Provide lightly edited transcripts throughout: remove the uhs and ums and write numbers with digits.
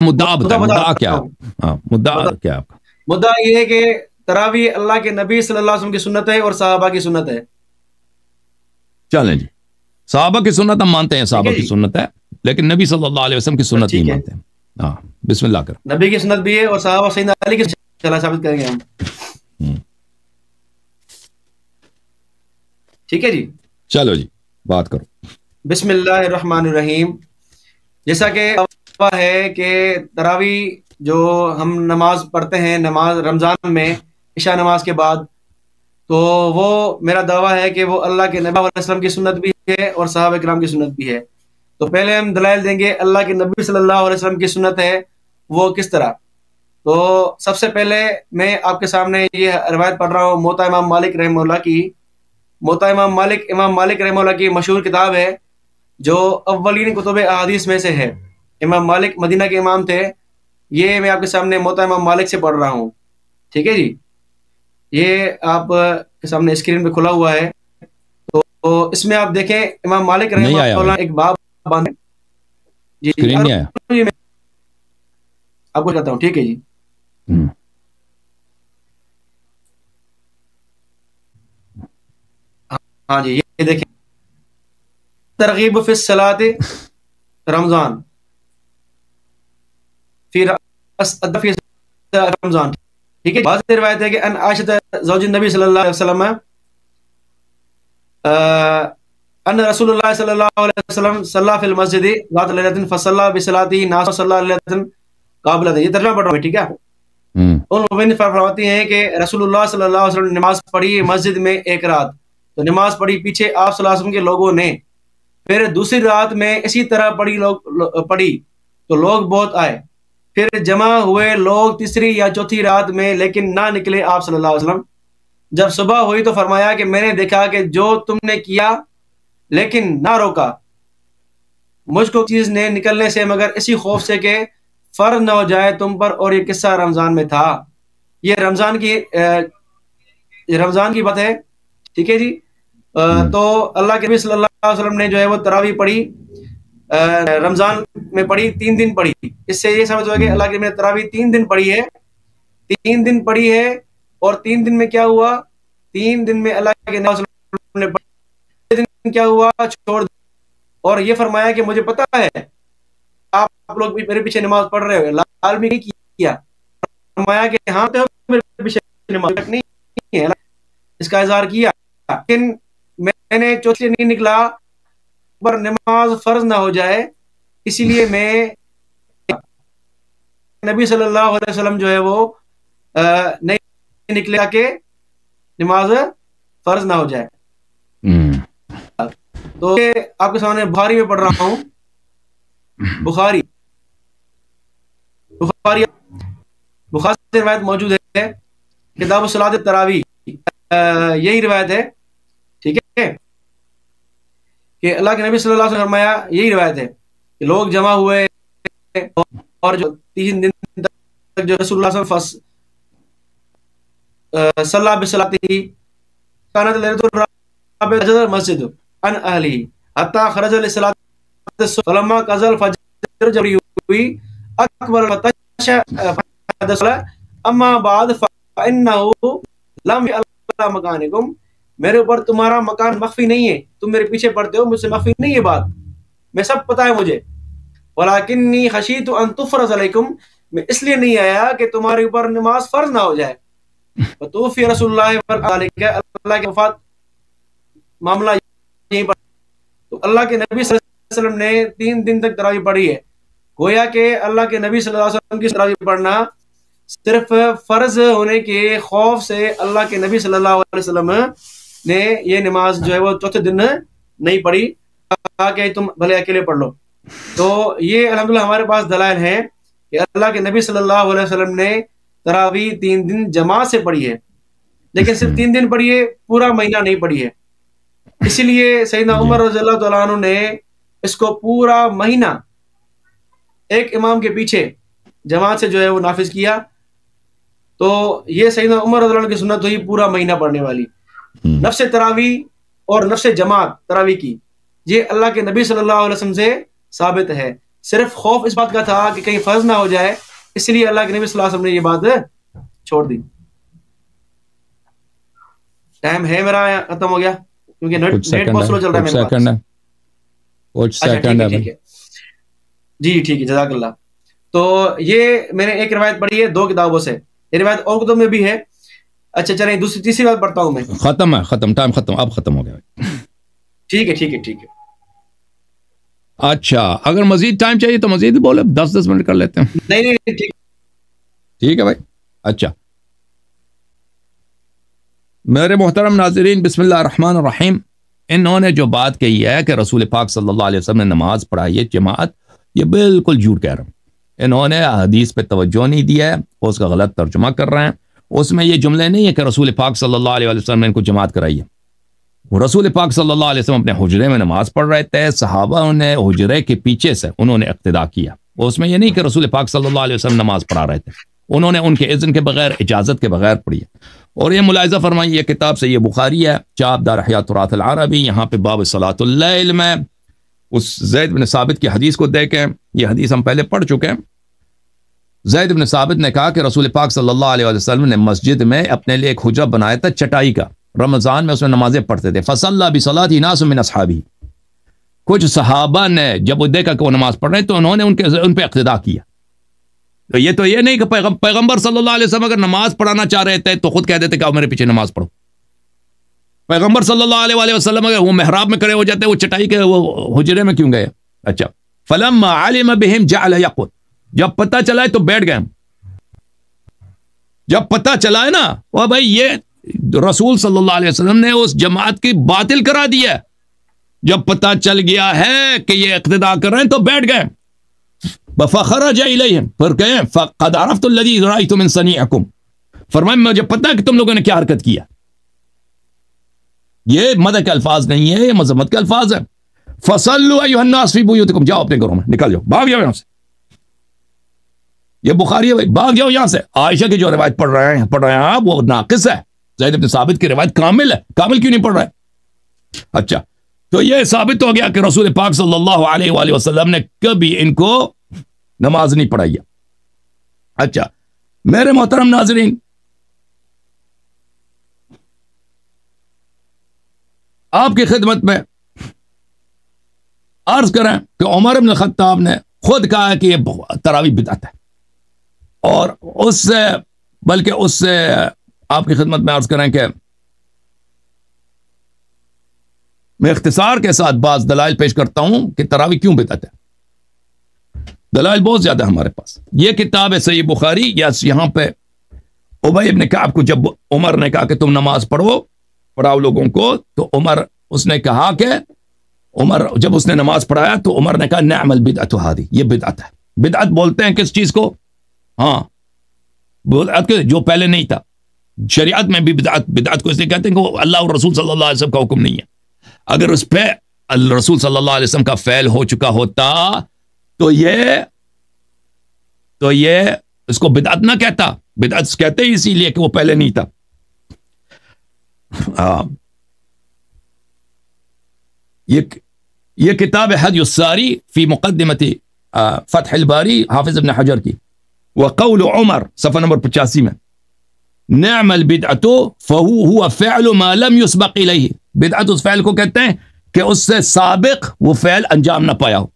مدعا بتائیں، مدعا کیا ہے؟ ہاں مدعا کیا ہے آپ کا؟ مدعا یہ ہے کہ تراویح اللہ کے نبی صلی اللہ علیہ وسلم کی سنت ہے اور صحابہ کی سنت ہے. چلیں جی، صحابہ کی سنت ہم مانتے ہیں، صحابہ کی سنت ہے، لیکن نبی صلی اللہ علیہ وسلم کی سنت نہیں مانتے ہیں. ہاں بسم اللہ کر. نبی کی سنت بھی ہے اور صحابہ سیدنا علی کی چلا ثابت کریں گے ہم. ٹھیک ہے جی، چلو جی بات کرو. بسم اللہ الرحمن الرحیم. جیسا کہ ہے کہ تراویح جو ہم نماز پڑھتے ہیں، نماز رمضان میں عشاء نماز کے بعد، تو وہ میرا دعویٰ ہے کہ وہ اللہ کے نبی علیہ وسلم کی سنت بھی ہے اور صحابہ کرام کی سنت بھی ہے. تو پہلے ہم دلائل دیں گے اللہ کے نبی صلی اللہ علیہ وسلم کی سنت ہے وہ کس طرح. تو سب سے پہلے میں آپ کے سامنے یہ روایت پڑھ رہا ہوں موطا امام مالک رحمہ اللہ کی. موطا امام مالک رحمہ اللہ کی مشہور کتاب ہے جو اولین کتب احادیث میں سے ہے. امام مالک مدینہ کے امام تھے. یہ میں آپ کے سامنے موطا امام مالک سے پڑھ رہا ہوں. ٹھیک ہے جی، یہ آپ کے سامنے اسکرین پہ کھلا ہوا ہے. تو اس میں آپ دیکھیں امام مالک رحمہ اللہ ایک باب باندھے. جی نہیں آیا، آپ کو کہتا ہوں. ٹھیک ہے جی، ہاں جی، یہ دیکھیں ترغیب فی الصلاۃ رمضان فی رمضان. ٹھیک ہے، بعض روایت ہے کہ ان عائشہ زوج النبی صلی اللہ علیہ وسلم ان رسول اللہ صلی اللہ علیہ وسلم صلی فی المسجد ذات لیلۃ فصلی بصلاته ناس صلی لیلۃ قابلۃ. یہ ترجمہ پڑھ رہا ہوں، ٹھیک ہے. ان مبین فرماتی ہیں کہ رسول اللہ صلی اللہ علیہ وسلم نے نماز پڑھی مسجد میں ایک رات. تو نماز پڑھی پیچھے آپ صلی اللہ علیہ وسلم کے لوگوں نے. پھر دوسری رات میں اسی طرح پڑھی تو لوگ بہت آئے. پھر جمع ہوئے لوگ تیسری یا چوتھی رات میں، لیکن نہ نکلے آپ صلی اللہ علیہ وسلم. جب صبح ہوئی تو فرمایا کہ میں نے دیکھا کہ جو تم نے کیا لیکن نہ روکا مجھ کو چیز نے نکلنے سے مگر اسی خوف سے کہ فرض نہ ہو جائے تم پر. اور یہ قصہ رمضان میں تھا. یہ رمضان کی بات ہے. ٹھیک ہے جی. تو اللہ کے نبی صلی اللہ علیہ وسلم نے جو ہے وہ تراویح پڑھی، رمضان میں پڑھی، 3 دن پڑھی. اس سے یہ سمجھ ہوا کہ اللہ کے نبی نے تراویح 3 دن پڑھی ہے. 3 دن پڑھی ہے اور 3 دن میں کیا ہوا؟ 3 دن میں اللہ کے نبی صلی اللہ علیہ وسلم نے پڑھی. 3 دن کیا ہوا؟ چھوڑ دیا. اور یہ فرمایا کہ مجھے پتا ہے آپ لوگ بھی میرے پیچھے نماز پڑھ رہے ہو. لال بھی نہیں کیا، فرمایا کہ ہاں تو میرے پیچھے نماز نہیں ہے، اس کا اظہار کیا. لیکن میں نے چوتھے نہیں نکلا پر نماز فرض نہ ہو جائے، اسی لیے میں نبی صلی اللہ علیہ وسلم جو ہے وہ نہیں نکلے کہ نماز فرض نہ ہو جائے. تو آپ کے سامنے بخاری میں پڑھ رہا ہوں. بخاری سے روایت موجود ہے، کتاب الصلاۃ التراویح، یہی روایت ہے. ٹھیک ہے کہ اللہ کے نبی صلی اللہ علیہ وسلم فرمایا، یہی روایت ہے کہ لوگ جمع ہوئے اور جو 3 دن تک جو رسول اللہ صلی اللہ علیہ وسلم صلی بصلاته كانت ليلة الرابعة المسجد عن أهله حتى خرج لصلاة الصبح فلما قضى الفجر جب ہوئی اکبر الفتش اما بعد فإنه لم يعلم مكانكم. میرے اوپر تمہارا مکان مخفی نہیں ہے، تم میرے پیچھے پڑھتے ہو، مجھ سے مخفی نہیں ہے بات، میں سب پتہ ہے مجھے. ولکنی خشیت ان تفرض علیکم، میں اس لیے نہیں آیا کہ تمہارے اوپر نماز فرض نہ ہو جائے. توفی رسول اللہ کے وفات معاملہ یہیں پر. تو اللہ کے نبی صلی اللہ علیہ وسلم نے 3 دن تک تراویح پڑھی ہے. گویا کہ اللہ کے نبی صلی اللہ علیہ وسلم کی تراویح پڑھنا صرف فرض ہونے کے خوف سے اللہ کے نبی صلی اللہ علیہ وسلم نے یہ نماز جو ہے وہ چوتھے دن نہیں پڑھی، کہا کہ تم بھلے اکیلے پڑھ لو. تو یہ الحمدللہ ہمارے پاس دلائل ہیں کہ اللہ کے نبی صلی اللہ علیہ وسلم نے تراویح 3 دن جماعت سے پڑھی ہے، لیکن صرف 3 دن پڑھی ہے، پورا مہینہ نہیں پڑھی ہے. اسی لیے سیدنا عمر رضی اللہ تعالیٰ عنہ نے اس کو پورا مہینہ ایک امام کے پیچھے جماعت سے جو ہے وہ نافذ کیا. تو یہ سیدنا عمر رضی اللہ عنہ کی سنت ہوئی پورا مہینہ پڑھنے والی. نفس تراویح اور نفس جماعت تراویح کی، یہ اللہ کے نبی صلی اللہ علیہ وسلم سے ثابت ہے. صرف خوف اس بات کا تھا کہ کہیں فرض نہ ہو جائے، اس لیے اللہ کے نبی صلی اللہ علیہ وسلم نے یہ بات چھوڑ دی. ٹائم ہے میرا ختم ہو گیا کیونکہ نیٹ بہت سلو چل رہا ہے میرے پاس. اچھا ٹھیک ہے جی ٹھیک ہے، جزاک اللہ. تو یہ میں نے ایک روایت پڑھی ہے 2 کتابوں سے، یہ روایت اور کتب میں بھی ہے. اچھا چلیں تیسری بات پڑھتا ہوں میں. ختم ٹائم ختم، اب ختم ہو گیا. ٹھیک ہے. اچھا اگر مزید ٹائم چاہیے تو مزید بولے، 10 منٹ کر لیتے ہیں. نہیں ٹھیک ہے بھائی. اچھا میرے محترم ناظرین، بسم اللہ الرحمن الرحیم. انہوں نے جو بات کہی ہے کہ رسول پاک صلی اللہ علیہ وسلم نے نماز پڑھائی ہے جماعت، یہ بالکل جھوٹ کہہ رہے ہیں. انہوں نے حدیث پہ توجہ نہیں دیا ہے، اس کا غلط ترجمہ کر رہے ہیں. اس میں یہ جملے نہیں ہے کہ رسول پاک صلی اللہ علیہ وسلم نے ان کو جماعت کرائی ہے. رسول پاک صلی اللہ علیہ وسلم اپنے حجرے میں نماز پڑھ رہے تھے، صحابہ نے حجرے کے پیچھے سے انہوں نے اقتداء کیا. اس میں یہ نہیں کہ رسول پاک صلی اللہ علیہ وسلم نماز پڑھا رہے تھے، انہوں نے ان کے اذن کے بغیر، اجازت کے بغیر پڑھی ہے. اور یہ ملاحظہ فرمائیے، یہ کتاب سے یہ بخاری ہے، چاپ دار احیاء تراث العربی، یہاں پہ باب صلاۃ اللیل میں اس زید بن ثابت کی حدیث کو دیکھیں. یہ حدیث ہم پہلے پڑھ چکے ہیں. زید بن ثابت نے کہا کہ رسول پاک صلی اللہ علیہ وسلم نے مسجد میں اپنے لیے ایک حجرہ بنایا تھا چٹائی کا، رمضان میں اس میں نمازیں پڑھتے تھے. فصلی بصلاۃ ناس من اصحابہ، کچھ صحابہ نے جب وہ دیکھا کہ وہ نماز پڑھ رہے تو انہوں نے ان پہ اقتداء کیا. تو یہ نہیں کہ پیغمبر صلی اللہ علیہ وسلم اگر نماز پڑھانا چاہ رہے تھے تو خود کہہ دیتے کہ آؤ میرے پیچھے نماز پڑھو. پیغمبر صلی اللہ علیہ وسلم اگر وہ محراب میں کھڑے ہو جاتے، وہ چٹائی کے وہ حجرے میں کیوں گئے؟ اچھا فلما علم بهم جعل يقعد، جب پتہ چلا ہے تو بیٹھ گئے. جب پتہ چلا ہے نا وہ بھائی یہ رسول صلی اللہ علیہ وسلم نے اس جماعت کی باطل کرا دی ہے، جب پتہ چل گیا ہے کہ یہ اقتداء کر رہے ہیں تو بیٹھ گئے. فخرج الیہم، پھر کہیں فقد عرفت الذی رأیت من صنیعکم، فرمایا مجھے پتہ کہ تم لوگوں نے کیا حرکت کیا. یہ مدح کے الفاظ نہیں ہے، یہ مذمت کے الفاظ ہیں. فصلوا ایھا الناس فی بیوتکم، جاؤ اپنے گھروں میں، نکل جاؤ، بھاگ جاؤ یہاں سے. یہ بخاری ہے بھائی، بھاگ جاؤ یہاں سے. عائشہ کی جو روایت پڑھ رہے ہیں آپ وہ ناقص ہے. زید بن ثابت کی روایت کامل ہے، کامل کیوں نہیں پڑھ رہے؟ اچھا تو یہ ثابت ہو گیا کہ رسول پاک صلی اللہ علیہ وآلہ وسلم نے کبھی ان کو نماز نہیں پڑھائی ہے. اچھا میرے محترم ناظرین، آپ کی خدمت میں عرض کریں کہ عمر بن الخطاب نے خود کہا کہ یہ تراویح بدعت ہے، اور اس سے آپ کی خدمت میں عرض کریں کہ میں اختصار کے ساتھ بعض دلائل پیش کرتا ہوں کہ تراویح کیوں بدعت ہے. دلائل بہت زیادہ ہمارے پاس. یہ کتاب ہے صحیح بخاری، یہاں پہ ابی بن کعب کو جب عمر نے کہا کہ تم نماز پڑھاؤ لوگوں کو، تو اس نے کہا کہ عمر جب اس نے نماز پڑھایا تو عمر نے کہا نعم البدعۃ ھذہ، یہ بدعت ہے. بدعت بولتے ہیں کس چیز کو؟ ہاں بدعت جو پہلے نہیں تھا. شریعت میں بھی بدعت کو اس لیے کہتے ہیں کہ وہ اللہ اور رسول صلی اللہ علیہ وسلم کا حکم نہیں ہے. اگر اس پہ رسول صلی اللہ علیہ وسلم کا فعل ہو چکا ہوتا تو یہ اس کو بدعت نہ کہتا. بدعت کہتے ہی اسی لیے کہ وہ پہلے نہیں تھا. یہ کتاب حدی الساری فی مقدمت فتح الباری حافظ ابن حجر کی. وقول عمر صفحہ نمبر 85 میں، نعم البدعۃ فهو فعل ما لم يسبق الیہ. بدعت اس فعل کو کہتے ہیں کہ اس سے سابق وہ فعل انجام نہ پایا ہو.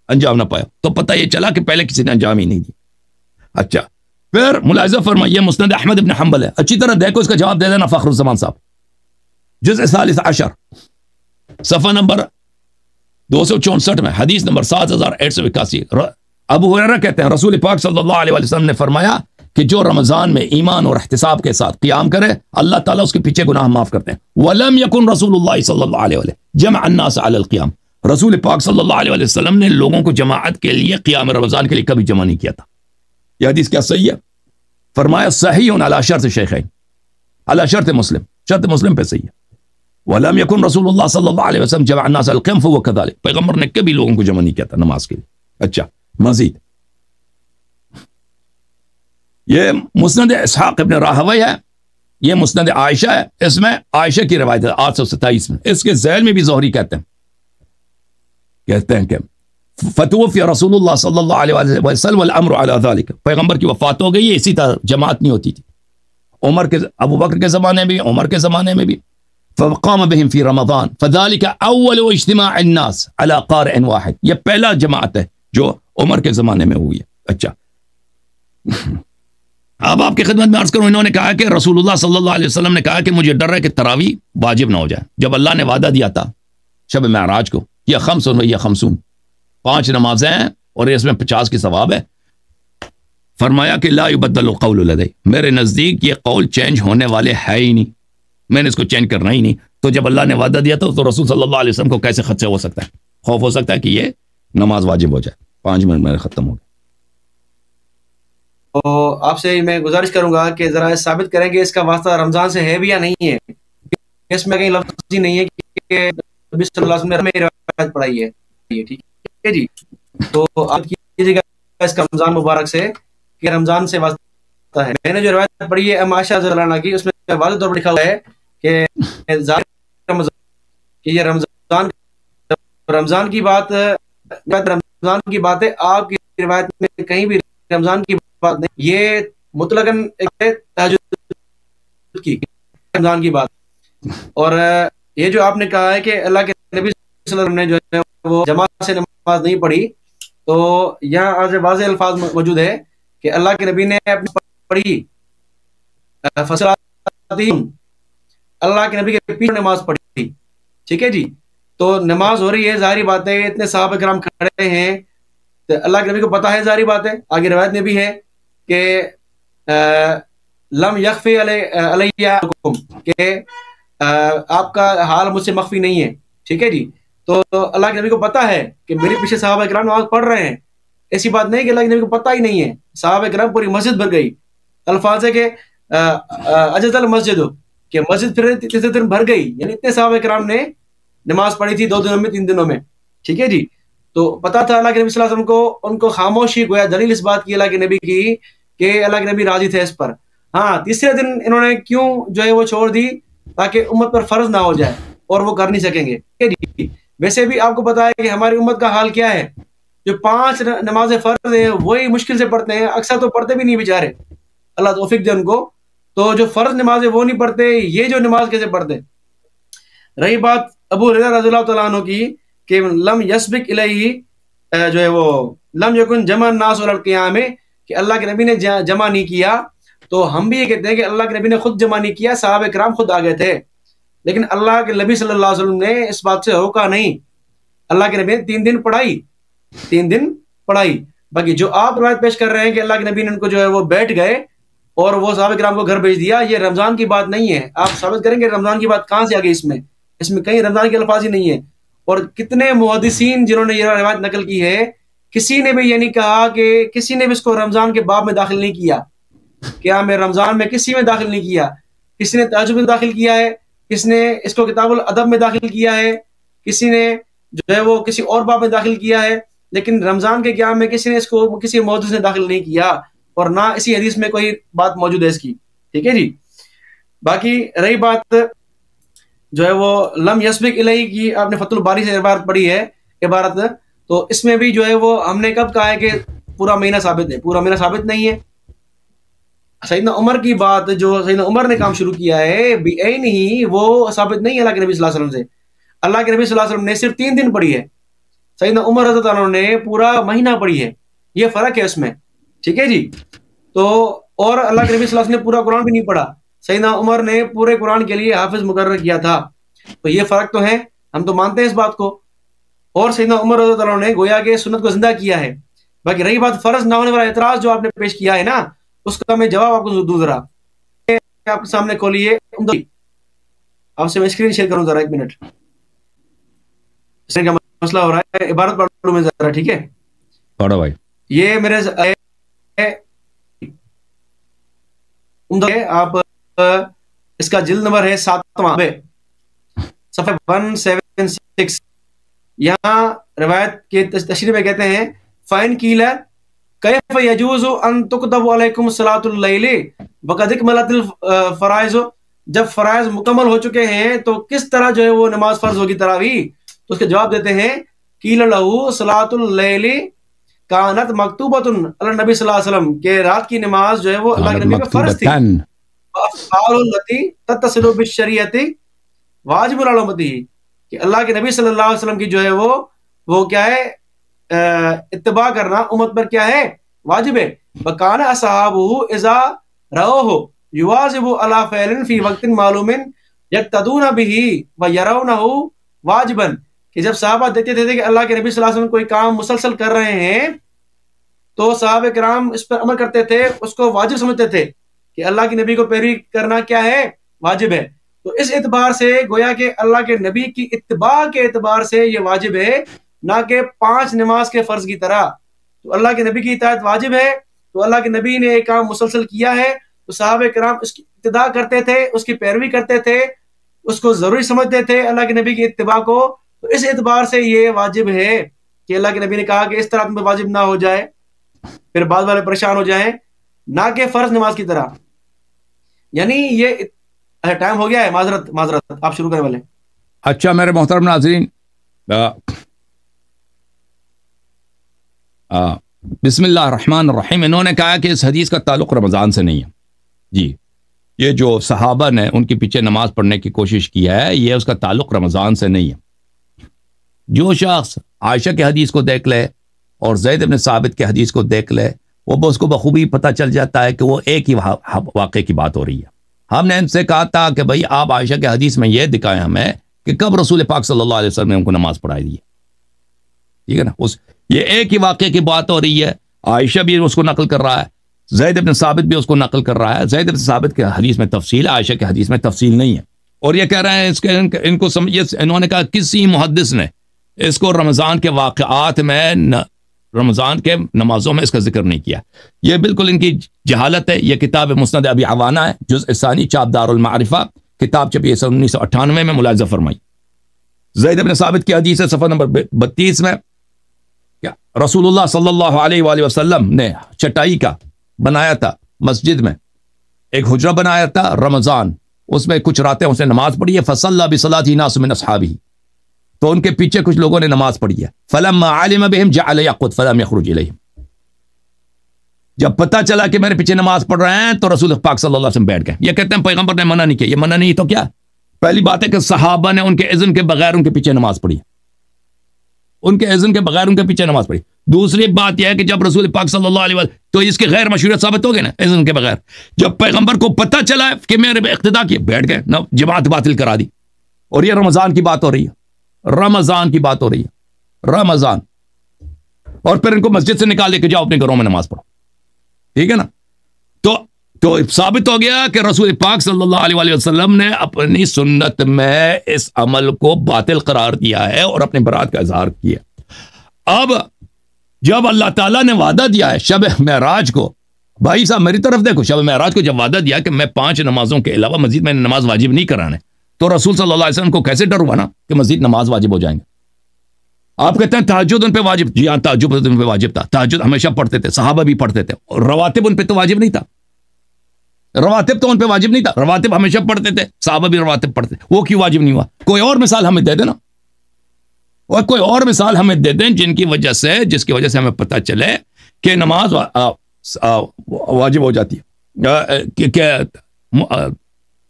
تو پتہ یہ چلا کہ پہلے کسی نے انجام ہی نہیں دی. اچھا پھر ملاحظہ فرمائیے مسند احمد ابن حنبل ہے، اچھی طرح دیکھو، اس کا جواب دے دینا فخر الزمان صاحب. جزء 13 صفحہ نمبر 264 میں حدیث نمبر 7881. ابو ہریرہ کہتے ہیں رسول پاک صلی اللہ علیہ وسلم نے فرمایا کہ جو رمضان میں ایمان اور احتساب کے ساتھ قیام کرے اللہ تعالیٰ اس کے پیچھے گناہ معاف کرتے ہیں. وَلَمْ يَكُنْ رسول اللہ صلی اللہ علیہ وسلم جمع الناس علی القیام. رسول پاک صلی اللہ علیہ وسلم نے لوگوں کو جماعت کے لیے قیام رمضان کے لیے کبھی جمع نہیں کیا تھا. یہ حدیث کیا صحیح ہے؟ فرمایا صحیح علی شرط شیخین، علی شرط مسلم، شرط مسلم پہ صحیح ہے. وَلَمْ يَكُنْ رسول اللہ صلی اللہ علیہ وسلم جمع الناس علی القیام فهو كذلك. پیغمبر نے کبھی لوگوں کو جمع نہیں کیا تھا نماز کے لیے. اچھا مزید یہ مسند اسحاق ابن راہوی ہے، یہ مسند عائشہ ہے، اس میں عائشہ کی روایت ہے 827 میں. اس کے ذیل میں بھی زہری کہتے ہیں کہ فتوفی رسول اللہ صلی اللہ علیہ وسلم والامر علی ذلک، پیغمبر کی وفات ہو گئی ہے، اسی طرح جماعت نہیں ہوتی تھی، عمر کے ابو بکر کے زمانے میں بھی، عمر کے زمانے میں بھی. فقام بهم في رمضان فذلك اول اجتماع الناس على قارئ واحد، یہ پہلا جماعت ہے جو عمر کے زمانے میں ہوئی ہے. اچھا اب آپ کی خدمت میں عرض کروں، انہوں نے کہا کہ رسول اللہ صلی اللہ علیہ وسلم نے کہا کہ مجھے ڈر ہے کہ تراویح واجب نہ ہو جائے. جب اللہ نے وعدہ دیا تھا شب معراج کو، یہ خمسون و یہ خمسون، 5 نمازیں ہیں اور اس میں 50 کی ثواب ہے، فرمایا کہ لا یبدل القول لدی، میرے نزدیک یہ قول چینج ہونے والے ہے ہی نہیں، میں نے اس کو چینج کرنا ہی نہیں. تو جب اللہ نے وعدہ دیا تھا تو رسول صلی اللہ علیہ وسلم کو کیسے خدشہ ہو سکتا ہے، خوف ہو سکتا ہے کہ یہ نماز واجب ہو جائے. 5 منٹ میں ختم ہو گیا. تو آپ سے میں گزارش کروں گا کہ ذرا ثابت کریں کہ اس کا واسطہ رمضان سے ہے بھی یا نہیں ہے. اس میں کہیں لفظ ہی نہیں ہے کہ نبی صلی اللہ علیہ وسلم نے روایت پڑھائی ہے. ٹھیک ہے جی، تو آپ کیجیے گا اس کا رمضان مبارک سے کہ رمضان سے واسطہ ہے. میں نے جو روایت پڑھی ہے عائشہ رضی اللہ عنہا کی، اس میں واضح طور پر لکھا ہوا ہے کہ یہ رمضان کی بات ہے. آپ کی روایت میں کہیں بھی رمضان کی بات نہیں، یہ مطلقاً تہجد کی رمضان کی بات. اور یہ جو آپ نے کہا ہے کہ اللہ کے نبی صلی اللہ علیہ وسلم نے جو ہے وہ جماعت سے نماز نہیں پڑھی، تو یہاں آج واضح الفاظ موجود ہے کہ اللہ کے نبی نے اپنی پڑھی اللہ کے نبی کے پیچھے نماز پڑھی. ٹھیک ہے جی، تو نماز ہو رہی ہے، ظاہری بات ہے اتنے صحابہ کرام کھڑے ہیں تو اللہ کے نبی کو پتا ہے، ظاہری بات ہے. آگے روایت میں بھی ہے کہ لم یخفی علیہ کہ آپ کا حال مجھ سے مخفی نہیں ہے. ٹھیک ہے جی، تو اللہ کے نبی کو پتا ہے کہ میرے پیچھے صحابہ کرام نماز پڑھ رہے ہیں. ایسی بات نہیں کہ اللہ کے نبی کو پتا ہی نہیں ہے. صحابہ کرام پوری مسجد بھر گئی. الفاظ ہے کہ اجز المسجد، کہ مسجد پھر تیسرے دن بھر گئی، یعنی اتنے صحابہ کرام نے نماز پڑھی تھی 2 دنوں میں 3 دنوں میں. ٹھیک ہے جی، تو پتا تھا اللہ کے نبی صلی اللہ علیہ وسلم کو، ان کو خاموشی گویا دلیل اس بات کی اللہ کے نبی کی کہ اللہ کے نبی راضی تھے اس پر. ہاں، تیسرے دن انہوں نے کیوں جو ہے وہ چھوڑ دی، تاکہ امت پر فرض نہ ہو جائے اور وہ کر نہیں سکیں گے. ویسے بھی آپ کو پتا ہے کہ ہماری امت کا حال کیا ہے، جو 5 نمازیں فرض ہیں وہی مشکل سے پڑھتے ہیں، اکثر تو پڑھتے بھی نہیں بیچارے، اللہ توفیق دے ان کو. تو جو فرض نمازیں وہ نہیں پڑھتے، یہ جو نماز کیسے پڑھتے. رہی بات ابو ہریرہ رضی اللہ تعالیٰ عنہ کی کہ لم یسبق الیہ جو ہے وہ لم یکن جمع الناس علی القیام، کہ اللہ کے نبی نے جمع نہیں کیا، تو ہم بھی یہ کہتے ہیں کہ اللہ کے نبی نے خود جمع نہیں کیا، صحابہ کرام خود آ گئے تھے. لیکن اللہ کے نبی صلی اللہ علیہ وسلم نے اس بات سے روکا نہیں. اللہ کے نبی نے 3 دن پڑھائی، 3 دن پڑھائی. باقی جو آپ روایت پیش کر رہے ہیں کہ اللہ کے نبی نے ان کو جو ہے وہ بیٹھ گئے اور وہ صحابہ کرام کو گھر بھیج دیا، یہ رمضان کی بات نہیں ہے. آپ ثابت کریں گے رمضان کی بات کہاں سے آ گئی، اس میں کہیں رمضان کے الفاظ ہی نہیں ہے. اور کتنے محدثین جنہوں نے یہ روایت نقل کی ہے، کسی نے بھی یہ نہیں کہا کہ کسی نے بھی اس کو رمضان کے باب میں داخل نہیں کیا. کیا میں رمضان میں کسی میں داخل نہیں کیا، کسی نے تہجد میں داخل کیا ہے، کسی نے اس کو کتاب الادب میں داخل کیا ہے، کسی نے جو ہے وہ کسی اور باب میں داخل کیا ہے، لیکن رمضان کے قیام میں کسی نے اس کو کسی محدث نے داخل نہیں کیا، اور نہ اسی حدیث میں کوئی بات موجود ہے اس کی. ٹھیک ہے جی. باقی رہی بات جو ہے وہ لم یسبق الیہ کی، آپ نے فتح الباری سے عبارت پڑھی ہے عبارت، تو اس میں بھی جو ہے وہ ہم نے کب کہا ہے کہ پورا مہینہ ثابت ہے، پورا مہینہ ثابت نہیں ہے. سیدنا عمر کی بات، جو سیدنا عمر نے کام شروع کیا ہے بعین ہی، وہ ثابت نہیں ہے اللہ کے نبی صلی اللہ علیہ وسلم سے. اللہ کے نبی صلی اللہ علیہ وسلم نے صرف 3 دن پڑھی ہے، سیدنا عمر رضی اللہ عنہ نے پورا مہینہ پڑھی ہے. یہ فرق ہے اس میں. ٹھیک ہے جی. تو اور اللہ کے نبی صلی اللہ علیہ وسلم نے پورا قرآن بھی نہیں پڑھا، سیدنا عمر نے پورے قرآن کے لیے حافظ مقرر کیا تھا. تو یہ فرق تو ہے، ہم تو مانتے ہیں اس بات کو. اور سیدنا عمر رضی اللہ عنہ نے گویا کہ سنت کو زندہ کیا ہے. باقی رہی بات فرض نہ ہونے والا اعتراض جو آپ نے پیش کیا ہے نا، اس کا میں جواب آپ کو دوں. ذرا آپ کے سامنے کھولیے، آپ سے میں اسکرین شیئر کروں ذرا 1 منٹ. اس کا مسئلہ ہو رہا ہے، عبارت پڑھ لوں میں ذرا. ٹھیک ہے، پڑھو بھائی. یہ میرے آپ اس کا جلد نمبر ہے 7واں، صفحہ 176. یہاں روایت کے تشریح میں کہتے ہیں فَإِنْ قِيلَ كَيْفَ يَجُوزُ أَن تُكْتَبُ عَلَيْكُمْ صَلَاةُ اللَّيْلِ وَقَدْ اكْمَلَتِ الْفَرَائِضُ، جب فرائض مکمل ہو چکے ہیں تو کس طرح جو ہے وہ نماز فرض ہوگی تراویح. تو اس کا جواب دیتے ہیں قیل لہ صلاۃ اللیل کانت مکتوبۃ علی النبی صلی اللہ علیہ وسلم کہ رات کی نماز جو ہے وہ اللہ کے نبی پہ فرض تھی. وافعال التی تتصل بالشریعۃ واجب علی امتہ کہ اللہ کے نبی صلی اللہ علیہ وسلم کی جو ہے وہ کیا ہے اتباع کرنا امت پر کیا ہے واجب ہے. وکان اصحابہ اذا رأوہ یواظب علی فعل فی وقت معلوم یقتدون بہ ویرونہ واجبا کہ جب صحابہ دیکھتے تھے کہ اللہ کے نبی صلی اللہ علیہ وسلم کوئی کام مسلسل کر رہے ہیں تو صحابہ کرام اس پر عمل کرتے تھے, اس کو واجب سمجھتے تھے کہ اللہ کے نبی کو پیروی کرنا کیا ہے واجب ہے. تو اس اعتبار سے گویا کہ اللہ کے نبی کی اتباع کے اعتبار سے یہ واجب ہے, نہ کہ 5 نماز کے فرض کی طرح. تو اللہ کے نبی کی اطاعت واجب ہے, تو اللہ کے نبی نے ایک کام مسلسل کیا ہے تو صحابہ کرام اس کی ابتدا کرتے تھے, اس کی پیروی کرتے تھے, اس کو ضروری سمجھتے تھے اللہ کے نبی کی اتباع کو. تو اس اعتبار سے یہ واجب ہے کہ اللہ کے نبی نے کہا کہ اس طرح تم پہ واجب نہ ہو جائے, پھر بعض والے پریشان ہو جائیں, نہ کہ فرض نماز کی طرح. یعنی یہ ٹائم ہو گیا ہے, معذرت آپ شروع کرنے والے. اچھا میرے محترم ناظرین, بسم اللہ الرحمن الرحیم. انہوں نے کہا کہ اس حدیث کا تعلق رمضان سے نہیں ہے. جی, یہ جو صحابہ نے ان کے پیچھے نماز پڑھنے کی کوشش کی ہے, یہ اس کا تعلق رمضان سے نہیں ہے. جو شخص عائشہ کے حدیث کو دیکھ لے اور زید بن ثابت کے حدیث کو دیکھ لے, وہ اس کو بخوبی پتہ چل جاتا ہے کہ وہ ایک ہی واقعے کی بات ہو رہی ہے. ہم نے ان سے کہا تھا کہ بھائی آپ عائشہ کے حدیث میں یہ دکھائیں ہمیں کہ کب رسول پاک صلی اللہ علیہ وسلم نے ان کو نماز پڑھائی دی ہے. ٹھیک ہے نا, یہ ایک ہی واقعے کی بات ہو رہی ہے. عائشہ بھی اس کو نقل کر رہا ہے, زید بن ثابت بھی اس کو نقل کر رہا ہے. زید بن ثابت کے حدیث میں تفصیل, عائشہ کے حدیث میں تفصیل نہیں ہے. اور یہ کہہ رہے ہیں ان کو انہوں نے کہا کسی محدث نے اس کو رمضان کے واقعات میں, رمضان کے نمازوں میں اس کا ذکر نہیں کیا. یہ بالکل ان کی جہالت ہے. یہ کتاب مسند ابی عوانہ ہے, جزء ثانی, چاپ دار المعرفہ, کتاب چھپی ہے 1998 میں, ملاحظہ فرمائی. زید بن ثابت کی حدیث ہے صفحہ نمبر 32 میں, کیا رسول اللہ صلی اللہ علیہ وآلہ وسلم نے چٹائی کا بنایا تھا مسجد میں, ایک حجرہ بنایا تھا رمضان, اس میں کچھ راتیں اس نے نماز پڑھی ہے. فصلی بصلاۃ ناس من اصحابہ, تو ان کے پیچھے کچھ لوگوں نے نماز پڑھی ہے. فلما علم بهم جعل يقعد فلم يخرج الیہم, جب پتہ چلا کہ میرے پیچھے نماز پڑھ رہے ہیں تو رسول پاک صلی اللہ علیہ وسلم بیٹھ گئے. یہ کہتے ہیں پیغمبر نے منع نہیں کیا. یہ منع نہیں تو کیا؟ پہلی بات ہے کہ صحابہ نے ان کے اذن کے بغیر ان کے پیچھے نماز پڑھی, ان کے اذن کے بغیر ان کے پیچھے نماز پڑھی. دوسری بات یہ ہے کہ جب رسول پاک صلی اللہ علیہ وسلم, تو اس کی غیر مشروعیت ثابت ہو گئی نا اذن کے بغیر. جب پیغمبر کو پتہ چلا کہ میرے اقتدا کیے, بیٹھ گئے, نہ جماعت باطل کرا دی. اور یہ رمضان کی بات ہو رہی ہے, رمضان کی بات ہو رہی ہے, رمضان. اور پھر ان کو مسجد سے نکال دے کہ جاؤ اپنے گھروں میں نماز پڑھو. ٹھیک ہے نا, تو ثابت ہو گیا کہ رسول پاک صلی اللہ علیہ وآلہ وسلم نے اپنی سنت میں اس عمل کو باطل قرار دیا ہے اور اپنے برات کا اظہار کیا. اب جب اللہ تعالیٰ نے وعدہ دیا ہے شب معراج کو, بھائی صاحب میری طرف دیکھو, شب معراج کو جب وعدہ دیا کہ میں 5 نمازوں کے علاوہ مزید میں نماز واجب نہیں کرانے, تو رسول صلی اللہ علیہ وسلم کو کیسے ڈر ہوا نا کہ مزید نماز واجب ہو جائیں گے. آپ کہتے ہیں تہجد ان پہ واجب, جی ہاں تہجد ان پہ واجب تھا, تہجد ہمیشہ پڑھتے تھے, صحابہ بھی پڑھتے تھے. اور رواتب ان پہ تو واجب نہیں تھا, رواتب تو ان پہ واجب نہیں تھا, رواتب ہمیشہ پڑھتے تھے, صحابہ بھی رواتب پڑھتے, وہ کیوں واجب نہیں ہوا؟ کوئی اور مثال ہمیں دے دینا, اور کوئی اور مثال ہمیں دے دیں جس کی وجہ سے ہمیں پتہ چلے کہ نماز واجب ہو جاتی ہے,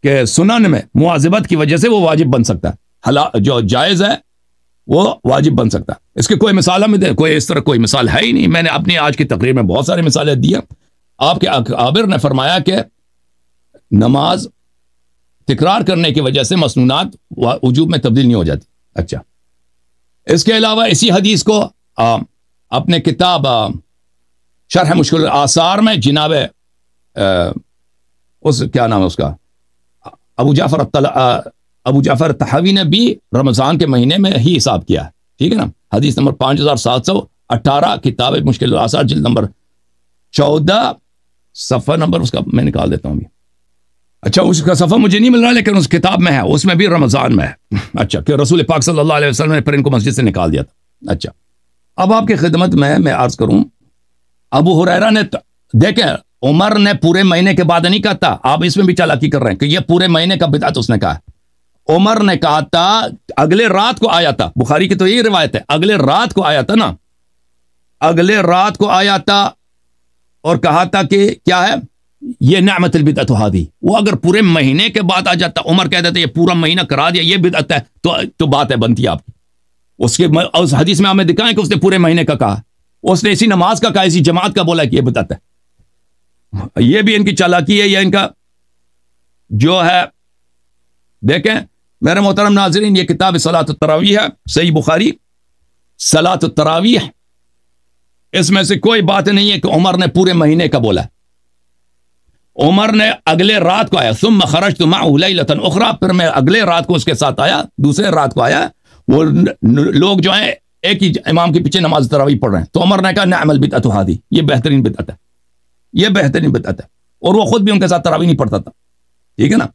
کہ سنن میں مواظبت کی وجہ سے وہ واجب بن سکتا ہے, جو جائز ہے وہ واجب بن سکتا ہے. اس کے کوئی مثال ہمیں دے, کوئی اس طرح کوئی مثال ہے ہی نہیں. میں نے اپنی آج کی تقریر میں بہت ساری مثالیں دی ہیں. آپ کے اکابر نے فرمایا کہ نماز تکرار کرنے کی وجہ سے مسنونات وجوب میں تبدیل نہیں ہو جاتی. اچھا, اس کے علاوہ اسی حدیث کو اپنے کتاب شرح مشکل الآثار میں جناب کیا نام ہے اس کا, ابو جعفر طحاوی نے بھی رمضان کے مہینے میں ہی حساب کیا ہے. ٹھیک ہے نا, حدیث نمبر 5718, کتاب مشکل الآثار, جلد نمبر 14, صفحہ نمبر اس کا میں نکال دیتا ہوں ابھی. اچھا, اس کا صفحہ مجھے نہیں مل رہا لیکن اس کتاب میں ہے, اس میں بھی رمضان میں ہے. اچھا, کہ رسول پاک صلی اللہ علیہ وسلم نے پھر ان کو مسجد سے نکال دیا تھا. اچھا, اب آپ کی خدمت میں عرض کروں, ابو ہریرہ نے دیکھیں عمر نے پورے مہینے کے بعد نہیں کہا تھا, آپ اس میں بھی چالاکی کر رہے ہیں کہ یہ پورے مہینے کا بدعت اس نے کہا. عمر نے کہا تھا، اگلے رات کو آیا تھا، بخاری کی تو یہی روایت ہے، اگلے رات کو آیا تھا نا، اگلے رات کو آیا تھا اور کہا تھا کہ کیا ہے یہ نعمت البدعۃ ہذی، وہ اگر پورے مہینے کے بعد آ جاتا، عمر کہہ دیتے یہ پورا مہینہ کرا دیا، یہ بدعت ہے، تو بات ہے بنتی ہے آپ کی. اس حدیث میں ہمیں دکھائیں کہ اس نے پورے مہینے کا کہا، اس نے اسی نماز کا کہا، اسی جماعت کا بولا کہ یہ بدعت ہے. یہ بھی ان کی چالاکی ہے، یا ان کا جو ہے. دیکھیں میرے محترم ناظرین، یہ کتاب صلاۃ التراویح ہے، صحیح بخاری صلاۃ التراویح، اس میں سے کوئی بات نہیں ہے کہ عمر نے پورے مہینے کا بولا. عمر نے اگلے رات کو آیا، ثم خرجت معه ليلة اخرى، پھر میں اگلے رات کو اس کے ساتھ آیا، دوسرے رات کو آیا. وہ لوگ جو ہیں ایک ہی امام کے پیچھے نماز تراویح پڑھ رہے ہیں، تو عمر نے کہا نعم البدعۃ هذه، یہ بہترین بدعت ہے، یہ بہترین بدعت ہے. اور وہ خود بھی ان کے ساتھ تراویح نہیں پڑھتا تھا. ٹھیک ہے نا.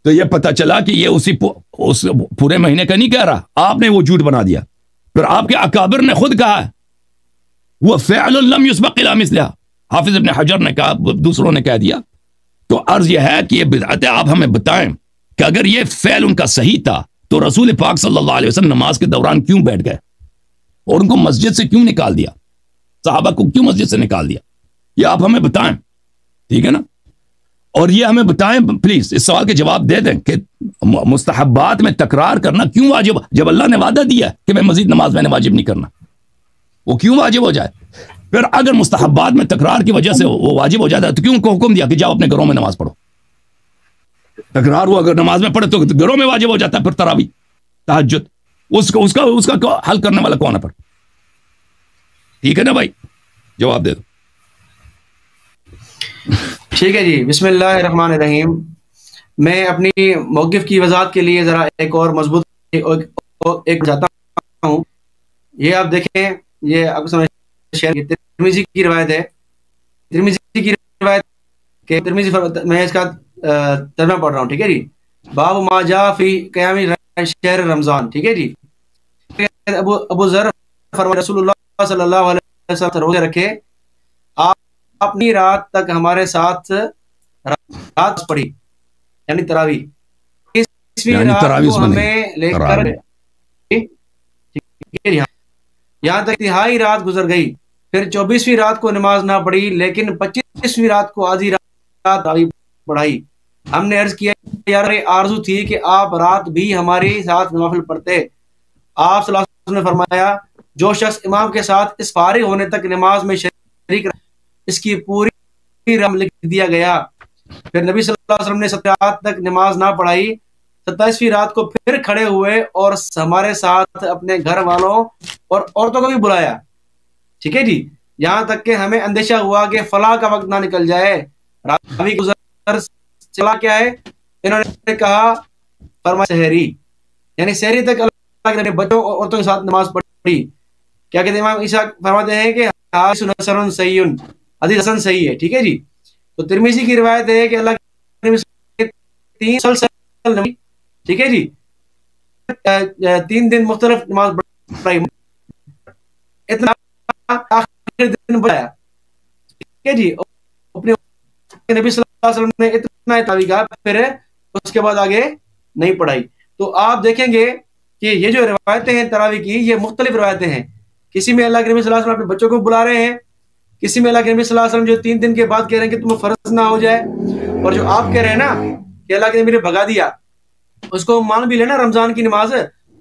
تو یہ پتہ چلا کہ یہ اس پورے مہینے کا نہیں کہہ رہا، آپ نے وہ جھوٹ بنا دیا. پھر آپ کے اکابر نے خود کہا وہ فعل لم يسبق الى مثلها، حافظ ابن حجر نے کہا، دوسروں نے کہہ دیا. تو عرض یہ ہے کہ یہ بدعت ہے. آپ ہمیں بتائیں کہ اگر یہ فعل ان کا صحیح تھا تو رسول پاک صلی اللہ علیہ وسلم نماز کے دوران کیوں بیٹھ گئے اور ان کو مسجد سے کیوں نکال دیا، صحابہ کو کیوں مسجد سے نکال دیا؟ یہ آپ ہمیں بتائیں. ٹھیک ہے نا. اور یہ ہمیں بتائیں پلیز، اس سوال کے جواب دے دیں کہ مستحبات میں تکرار کرنا کیوں واجب، جب اللہ نے وعدہ دیا کہ میں مزید نماز میں نے واجب نہیں کرنا، وہ کیوں واجب ہو جائے؟ پھر اگر مستحبات میں تکرار کی وجہ سے وہ واجب ہو جاتا ہے تو کیوں کو حکم دیا کہ جاؤ اپنے گھروں میں نماز پڑھو؟ تکرار ہوا اگر نماز میں پڑھے تو گھروں میں واجب ہو جاتا ہے. پھر تراویح تہجد اس کا حل کرنے والا کون ہے پھر؟ ٹھیک ہے نا بھائی، جواب دے دو. ٹھیک ہے جی. بسم اللہ الرحمن الرحیم. میں اپنی موقف کی وضاحت کے لیے ذرا ایک اور مضبوط ایک جاتا ہوں. یہ آپ دیکھیں، یہ آپ کو ترمذی کی روایت ہے، ترمذی کی روایت کہ ترمذی میں اس کا ترجمہ پڑھ رہا ہوں. ٹھیک ہے جی. باب ما جاء فی قیام شہر رمضان. ٹھیک ہے جی. ابو ذر فرماتے رسول اللہ صلی اللہ علیہ وسلم روزے رکھے، آپ اپنی رات تک ہمارے ساتھ رات پڑھی، یعنی تراویح. اسویں رات کو ہمیں لے کر یہاں تک تہائی رات گزر گئی، پھر 24ویں رات کو نماز نہ پڑھی، لیکن 25ویں رات کو آدھی رات تراویح پڑھائی. ہم نے عرض کیا یار آرزو تھی کہ آپ رات بھی ہمارے ساتھ نوافل پڑھتے. آپ صلی اللہ علیہ وسلم نے فرمایا جو شخص امام کے ساتھ اس فارغ ہونے تک نماز میں شریک رہا اس کی پوری رم لکھ دیا گیا. پھر نبی صلی اللہ علیہ وسلم نے 7 رات تک نماز نہ پڑھائی، 27ویں رات کو پھر کھڑے ہوئے اور ہمارے ساتھ اپنے گھر والوں اور عورتوں کو بھی بلایا. ٹھیک ہے جی. یہاں تک کہ ہمیں اندیشہ ہوا کہ فلاح کا وقت نہ نکل جائے. راوی گزر چلا کیا ہے، انہوں نے کہا فرمایا سحری، یعنی سحری تک اللہ کے بچوں اور عورتوں کے ساتھ نماز پڑھی. کیا کہتے ہیں امام عیسیٰ فرماتے ہیں کہ حسن صحیح، حدیث حسن صحیح ہے. ٹھیک ہے جی. تو ترمذی کی روایت ہے کہ اللہ کے نبی 3 سلسل، ٹھیک ہے جی، 3 دن مختلف نماز پڑھائی، اتنا آخر دن بڑھایا. ٹھیک ہے جی. اپنے نبی صلی اللہ علیہ وسلم نے اتنا تراویح کہا، پھر اس کے بعد آگے نہیں پڑھائی. تو آپ دیکھیں گے کہ یہ جو روایتیں ہیں تراویح کی، یہ مختلف روایتیں ہیں. کسی میں اللہ کے نبی صلی اللہ علیہ وسلم اپنے بچوں کو بلا رہے ہیں، کسی میں اللہ کے نبی صلی اللہ علیہ وسلم جو 3 دن کے بعد کہہ رہے ہیں کہ تمہیں فرض نہ ہو جائے. اور جو آپ کہہ رہے ہیں نا کہ اللہ کے نبی نے بھگا دیا، اس کو مان بھی لینا رمضان کی نماز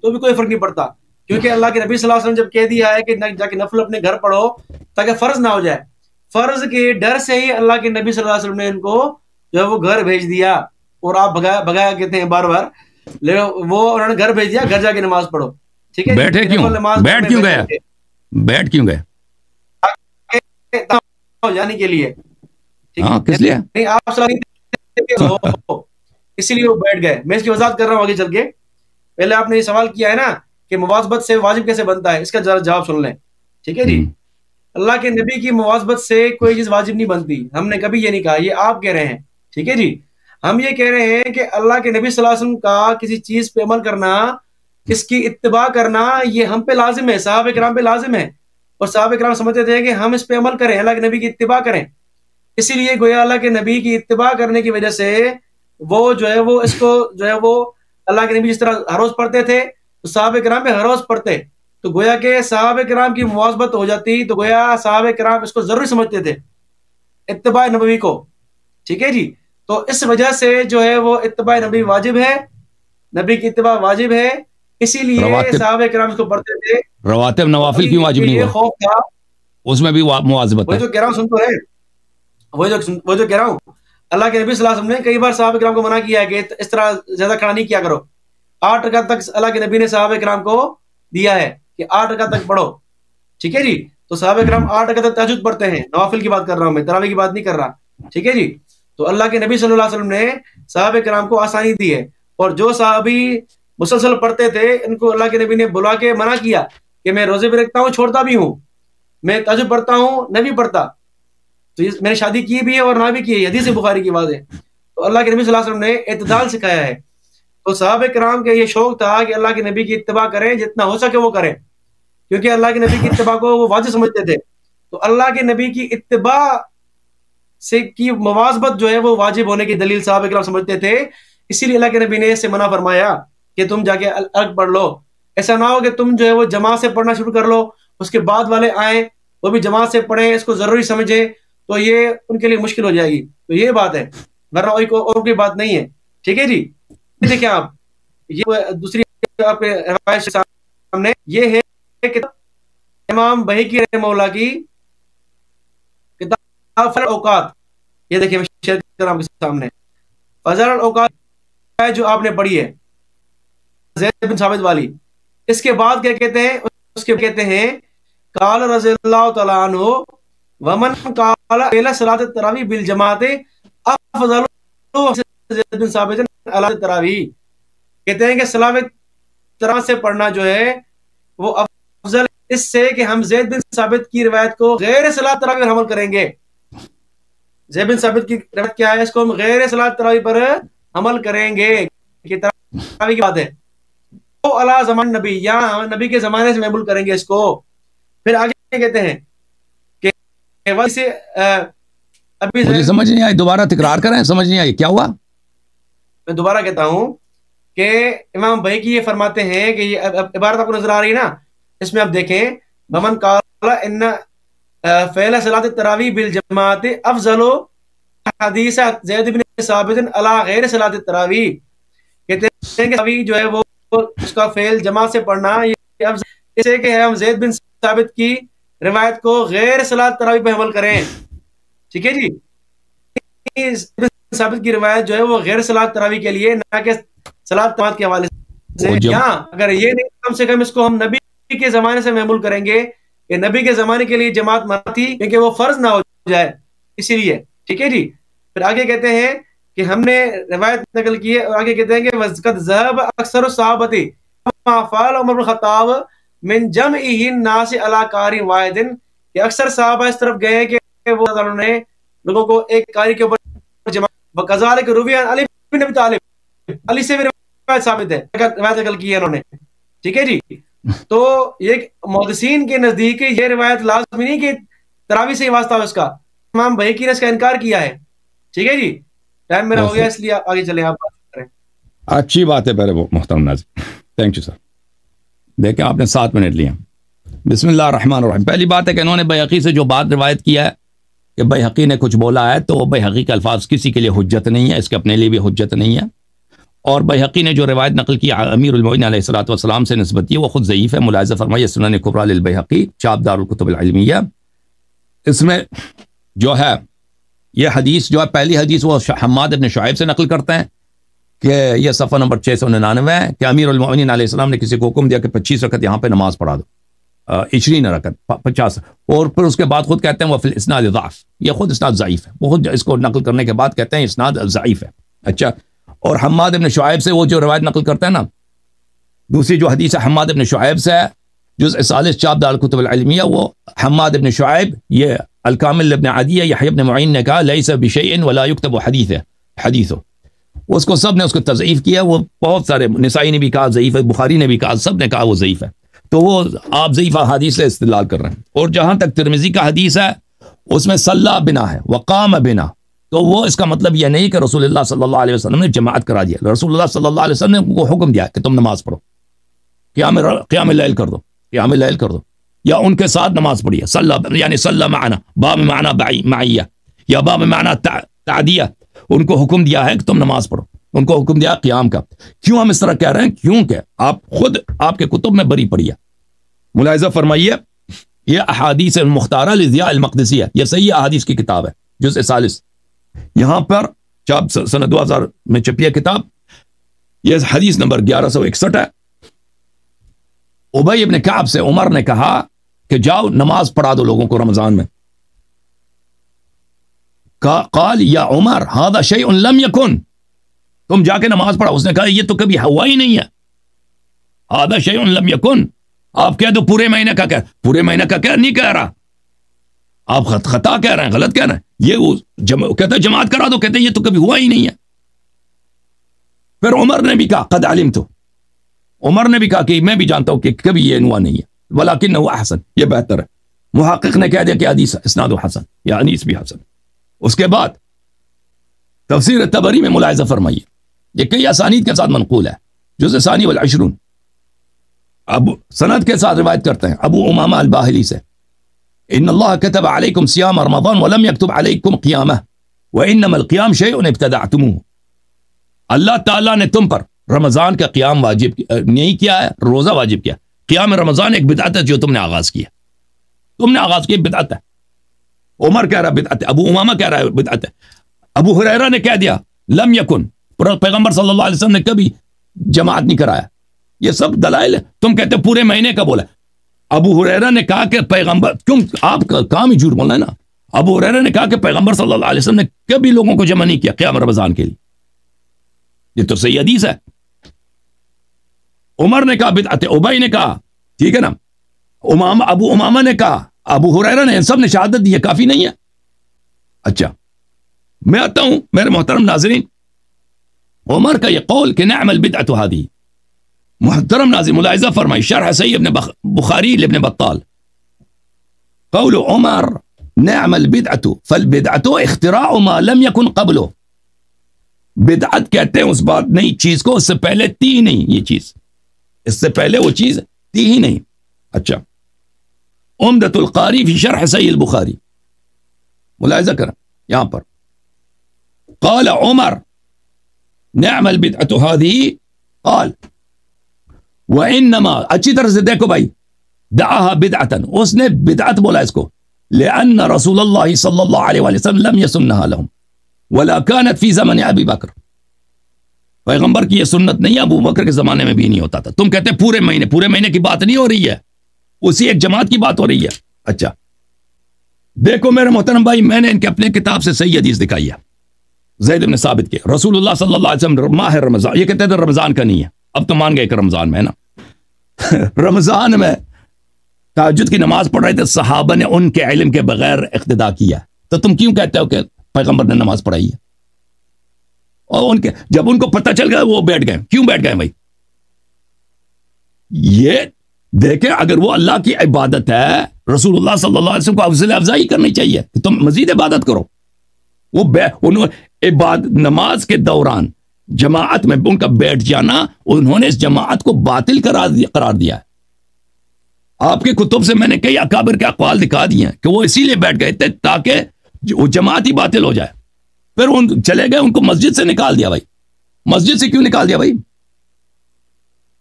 تو بھی کوئی فرق نہیں پڑتا، کیونکہ اللہ کے نبی صلی اللہ علیہ وسلم جب کہہ دیا ہے کہ جا کے نفل اپنے گھر پڑھو تاکہ فرض نہ ہو جائے، فرض کے ڈر سے ہی اللہ کے نبی صلی اللہ علیہ وسلم نے ان کو جو ہے وہ گھر بھیج دیا. اور آپ بھگایا کہتے ہیں بار بار، وہ انہوں نے گھر بھیج دیا، گھر جا کے نماز پڑھو. ٹھیک ہے. بیٹھ کیوں گیا جانے کے لیے، کس لیے آپ اسی لیے وہ بیٹھ گئے. میں اس کی وضاحت کر رہا ہوں آگے چل کے. پہلے آپ نے یہ سوال کیا ہے نا کہ مواظبت سے واجب کیسے بنتا ہے، اس کا جواب سن لیں. ٹھیک ہے جی. اللہ کے نبی کی مواظبت سے کوئی چیز واجب نہیں بنتی، ہم نے کبھی یہ نہیں کہا، یہ آپ کہہ رہے ہیں. ٹھیک ہے جی. ہم یہ کہہ رہے ہیں کہ اللہ کے نبی صلی اللہ علیہ وسلم کا کسی چیز پہ عمل کرنا، اس کی اتباع کرنا، یہ ہم پہ لازم ہے، صحابہ کرام پہ لازم ہے. اور صحابہ کرام سمجھتے تھے کہ ہم اس پہ عمل کریں، اللہ کے نبی کی اتباع کریں. اسی لیے گویا اللہ کے نبی کی اتباع کرنے کی وجہ سے وہ جو ہے وہ اس کو جو ہے وہ اللہ کے نبی جس طرح ہر روز پڑھتے تھے تو صحابہ کرام بھی ہر روز پڑھتے، تو گویا کہ صحابہ کرام کی مواظبت ہو جاتی، تو گویا صحابہ کرام اس کو ضروری سمجھتے تھے اتباع نبوی کو، ٹھیک ہے جی. تو اس وجہ سے جو ہے وہ اتباع نبی واجب ہے، نبی کی اتباع واجب ہے، اسی لیے صحابہ کرام اس کو پڑھتے تھے. رواتب نوافل کیوں واجب نہیں ہوا؟ خوف تھا، اس میں بھی مواظبت ہے. وہی تو کہہ رہا ہوں، سن تو ہے، وہی جو کہہ رہا ہوں. اللہ کے نبی صلی اللہ علیہ وسلم نے کئی بار صحابہ کرام کو منع کیا ہے کہ اس طرح زیادہ کھڑا نہیں کیا کرو. 8 رکعت تک اللہ کے نبی نے صحابہ کرام کو دیا ہے کہ 8 رکعت تک پڑھو، ٹھیک ہے جی. تو صحابہ کرام 8 رکعت تک تہجد پڑھتے ہیں، نوافل کی بات کر رہا ہوں میں، تراویح کی بات نہیں کر رہا، ٹھیک ہے جی. تو اللہ کے نبی صلی اللہ علیہ وسلم نے صحابہ کرام کو آسانی دی ہے، اور جو صحابی مسلسل پڑھتے تھے ان کو اللہ کے نبی نے بلا کے منع کیا کہ میں روزے بھی رکھتا ہوں، چھوڑتا بھی ہوں، میں تہجد پڑھتا ہوں، نہ بھی پڑھتا، تو میں نے شادی کی بھی ہے اور نہ بھی کی ہے، حدیث بخاری کی بات ہے. تو اللہ کے نبی صلی اللہ علیہ وسلم نے اعتدال سکھایا ہے. تو صحابہ کرام کے یہ شوق تھا کہ اللہ کے نبی کی اتباع کریں، جتنا ہو سکے وہ کریں، کیونکہ اللہ کے نبی کی اتباع کو وہ واجب سمجھتے تھے. تو اللہ کے نبی کی اتباع سے کی مواظبت جو ہے وہ واجب ہونے کی دلیل صحابہ کرام سمجھتے تھے، اسی لیے اللہ کے نبی نے اس سے منع فرمایا کہ تم جا کے الگ پڑھ لو. ایسا نہ ہو کہ تم جو ہے وہ جماعت سے پڑھنا شروع کر لو، اس کے بعد والے آئیں وہ بھی جماعت سے پڑھیں، اس کو ضروری سمجھیں، تو یہ ان کے لیے مشکل ہو جائے گی. تو یہ بات ہے، ورنہ اور کوئی بات نہیں ہے، ٹھیک ہے جی. دیکھیں آپ، یہ دوسری آپ کے روایت کے سامنے یہ ہے کہ امام بہقی رحمہ اللہ کی کتاب فضل الاوقات، یہ دیکھیں شیئر کر آپ کے سامنے، فضل الاوقات جو آپ نے پڑھی ہے زید بن ثابت والی. اس کے بعد کیا کہتے ہیں؟ اس کے کہتے ہیں قال رضی اللہ تعالیٰ عنہ ومن قال الى صلاۃ التراویح بالجماعت افضل زید بن ثابت علی التراویح. کہتے ہیں کہ صلاۃ تراویح سے پڑھنا جو ہے وہ افضل اس سے کہ ہم زید بن ثابت کی روایت کو غیر صلاۃ تراویح پر عمل کریں گے. زید بن ثابت کی روایت کیا ہے؟ اس کو ہم غیر صلاۃ تراویح پر عمل کریں گے، کہ تراویح کی بات ہے. تو علی زمان نبی، یا نبی کے زمانے سے محمول کریں گے اس کو. پھر آگے کہتے ہیں کہ ویسے ابھی مجھے سمجھ نہیں آئی، دوبارہ تکرار کریں، سمجھ نہیں آئی کیا ہوا؟ میں دوبارہ کہتا ہوں کہ امام بہقی یہ فرماتے ہیں کہ یہ عبارت آپ کو نظر آ رہی ہے نا، اس میں آپ دیکھیں ومن قال ان فعل صلاۃ التراویح بالجماعت افضل حدیث زید بن ثابت علی غیر صلاۃ التراویح. کہتے ہیں کہ ابھی جو ہے وہ اس کا فعل جماعت سے پڑھنا یہ افضل اس سے کہ ہم زید بن ثابت کی روایت کو غیر صلاۃ تراویح پہ عمل کریں، ٹھیک ہے جی. ثابت کی روایت جو ہے وہ غیر صلاۃ تراویح کے لیے، نہ کہ صلاۃ جماعت کے حوالے سے. یہاں اگر یہ نہیں، کم سے کم اس کو ہم نبی کے زمانے سے محمول کریں گے کہ نبی کے زمانے کے لیے جماعت منع تھی کیونکہ وہ فرض نہ ہو جائے، اسی لیے، ٹھیک ہے جی. پھر آگے کہتے ہیں کہ ہم نے روایت نقل کی ہے، اور آگے کہتے ہیں کہ وَقَدْ ذَهَبَ أَكْثَرُ الصَّحَابَةِ كَمَا فَعَلَ عُمَرُ بْنُ الْخَطَّابِ مِنْ جَمْعِهِ النَّاسِ عَلَى قَارٍ وَاحِدٍ، کہ اکثر صحابہ اس طرف گئے کہ وہ انہوں نے لوگوں کو ایک قاری کے اوپر جمع. وَكَذَلِكَ رُوِيَ عَنْ عَلِي بْنِ أَبِي طَالِبٍ، علی سے بھی روایت ثابت ہے، روایت نقل کی ہے انہوں نے، ٹھیک ہے جی. تو یہ محدثین کے نزدیک یہ روایت لازمی نہیں کہ تراویح سے ہی واسطہ ہو اس کا. امام بہقی نے اس کا انکار کیا ہے، ٹھیک ہے جی. ٹائم میرا ہو گیا اس لیے آگے چلیں، آپ بات کریں. اچھی بات ہے پہلے وہ محترم ناظرین، تھینک یو سر. دیکھیں آپ نے 7 منٹ لیا. بسم اللہ الرحمن الرحیم. پہلی بات ہے کہ انہوں نے بہقی سے جو بات روایت کیا ہے کہ بہقی نے کچھ بولا ہے، تو بہقی کے الفاظ کسی کے لیے حجت نہیں ہے، اس کے اپنے لیے بھی حجت نہیں ہے. اور بہقی نے جو روایت نقل کی امیر المؤمنین علیہ الصلوۃ والسلام سے نسبت یہ وہ خود ضعیف ہے. ملاحظہ فرمائیے سنن کبریٰ للبیہقی، چاپ دار الکتب العلمیہ. اس میں جو ہے یہ حدیث جو ہے پہلی حدیث وہ حماد ابن شعیب سے نقل کرتے ہیں کہ یہ صفحہ نمبر 699 ہے کہ امیر المؤمنین علیہ السلام نے کسی کو حکم دیا کہ 25 رکعت یہاں پہ نماز پڑھا دو، 20 رکعت 50، اور پھر اس کے بعد خود کہتے ہیں وہ فی الاسناد ضعف، یہ خود اسناد ضعیف ہے. وہ خود اس کو نقل کرنے کے بعد کہتے ہیں اسناد ضعیف ہے. اچھا، اور حماد ابن شعیب سے وہ جو روایت نقل کرتے ہیں نا، دوسری جو حدیث ہے حماد ابن شعیب سے ہے، جزء 40 چاپ دار الکتب العلمیہ، وہ حماد ابن شعیب، یہ الکامل ابن عدیہ یحیی ابن معین نے کہا لیس بشیء ولا یکتب حدیث، اس کو سب نے اس کو تضعیف کیا. وہ بہت سارے، نسائی نے بھی کہا ضعیف ہے، بخاری نے بھی کہا، سب نے کہا وہ ضعیف ہے. تو وہ آپ ضعیف حدیث سے استدلال کر رہے ہیں. اور جہاں تک ترمذی کا حدیث ہے اس میں صلی بنا ہے، وقام بنا، تو وہ اس کا مطلب یہ نہیں کہ رسول اللہ صلی اللہ علیہ وسلم نے جماعت کرا دیا. رسول اللہ صلی اللہ علیہ وسلم نے ان کو حکم دیا کہ تم نماز پڑھو, قیام اللیل کر دو, قیام اللیل کر دو, یا ان کے ساتھ نماز پڑھیے. صلی یعنی صلی معنا, با میں معنی معیہ یا با میں معنی تعدیہ, ان کو حکم دیا ہے کہ تم نماز پڑھو, ان کو حکم دیا قیام کا. کیوں ہم اس طرح کہہ رہے ہیں؟ کیونکہ آپ خود آپ کے کتب میں بری پڑھیے. ملاحظہ فرمائیے, یہ احادیث المختارہ لضیاء المقدسی ہے, یہ صحیح احادیث کی کتاب ہے, جزء ثالث, یہاں پر چاپ سنہ 2000 میں چھپی ہے کتاب. یہ حدیث نمبر 1161 ہے. ابی ابن کعب سے عمر نے کہا کہ جاؤ نماز پڑھا دو لوگوں کو رمضان میں. قال یا عمر هذا شيء لم يكن, تم جا کے نماز پڑھا. اس نے کہا یہ تو کبھی ہوا ہی نہیں ہے. هذا شيء لم يكن, آپ کہہ دو پورے مہینے کا, کہہ پورے مہینے کا کہہ نہیں کہہ رہا, آپ خطا کہہ رہے ہیں, غلط کہہ رہے ہیں. یہ کہتا ہے جماعت کرا دو, کہتے ہیں یہ تو کبھی ہوا ہی نہیں ہے. پھر عمر نے بھی کہا قد علمت, عمر نے بھی کہا کہ میں بھی جانتا ہوں کہ کبھی یہ ہوا نہیں ہے, ولکنہ احسن, یہ بہتر ہے. محقق نے کہہ دیا کہ حدیث اسناد حسن, یا حدیث بھی حسن. اس کے بعد تفسیر طبری میں ملاحظہ فرمائیے, یہ کئی اسانید کے ساتھ منقول ہے. جزء ثانی والعشرون, اب سند کے ساتھ روایت کرتے ہیں ابو امامہ الباہلی سے, ان اللہ كتب علیکم صیام رمضان ولم یکتب علیکم قیامہ وانما القیام شیء ابتدعتموہ. اللہ تعالیٰ نے تم پر رمضان کا قیام واجب نہیں کیا ہے, روزہ واجب کیا. قیام رمضان ایک بدعت ہے جو تم نے آغاز کیا, تم نے آغاز کیا, بدعت ہے. عمر کہہ رہا بدعت ہے, ابو امامہ کہہ رہا ہے بدعت ہے. ابو ہریرہ نے کہہ دیا لم یکن, پیغمبر صلی اللہ علیہ وسلم نے کبھی جماعت نہیں کرایا. یہ سب دلائل ہے. تم کہتے پورے مہینے کا بولا. ابو ہریرہ نے کہا کہ پیغمبر, کیوں آپ کا کام ہی جھوٹ بولنا ہے نا. ابو ہریرہ نے کہا کہ پیغمبر صلی اللہ علیہ وسلم نے کبھی لوگوں کو جمع نہیں کیا قیام رمضان کے لیے. یہ تو صحیح حدیث ہے. عمر نے کہا بدعت ہے, ابی نے کہا ٹھیک ہے نا, ابو امامہ نے کہا, ابو ہریرہ نے, ان سب نے شہادت دی, کافی نہیں ہے. اچھا میں آتا ہوں میرے محترم ناظرین, عمر کا یہ قول کہ نعم البدعۃ هذه, محترم ناظرین ملاحظہ فرمائی شرح صحیح ابن بخاری لابن بطال, قول عمر نعم البدعۃ فالبدعۃ اختراع ما لم يكن قبله. بدعت کہتے ہیں اس بات نئی چیز کو اس سے پہلے تھی ہی نہیں, یہ چیز اس سے پہلے وہ چیز تھی ہی نہیں. اچھا عمدۃ القاری فی شرح صحیح البخاری, ملاحظہ کریں یہاں پر قال عمر نعم البدعۃ هذه قال وانما, اچھی طرح سے دیکھو بھائی, دعاها بدعۃ, اس نے بدعت بولا اس کو, لان رسول اللہ صلی اللہ علیہ وسلم لم يسنها لهم ولا كانت في زمن ابی بکر. پیغمبر کی یہ سنت نہیں, ابو بکر کے زمانے میں بھی نہیں ہوتا تھا. تم کہتے پورے مہینے کی بات نہیں ہو رہی ہے, اسی ایک جماعت کی بات ہو رہی ہے. اچھا دیکھو میرے محترم بھائی, میں نے ان کے اپنے کتاب سے صحیح حدیث دکھائی ہے, زید بن ثابت کے, رسول اللہ صلی اللہ علیہ وسلم ماہ رمضان, یہ کہتے تھے رمضان کا نہیں ہے, اب تو مان گئے کہ رمضان میں ہے نا. رمضان میں تہجد کی نماز پڑھ رہے تھے, صحابہ نے ان کے علم کے بغیر اقتدا کیا, تو تم کیوں کہتے ہو کہ پیغمبر نے نماز پڑھائی ہے؟ اور ان کے جب ان کو پتہ چل گیا وہ بیٹھ گئے. کیوں بیٹھ گئے بھائی؟ یہ دیکھیں, اگر وہ اللہ کی عبادت ہے, رسول اللہ صلی اللہ علیہ وسلم کو افضل افزائی کرنی چاہیے کہ تم مزید عبادت کرو. وہ نماز کے دوران جماعت میں ان کا بیٹھ جانا, انہوں نے اس جماعت کو باطل قرار دیا ہے. آپ کے کتب سے میں نے کئی اکابر کے اقوال دکھا دیے ہیں کہ وہ اسی لیے بیٹھ گئے تھے تاکہ وہ جماعت ہی باطل ہو جائے. پھر ان چلے گئے, ان کو مسجد سے نکال دیا. بھائی مسجد سے کیوں نکال دیا بھائی؟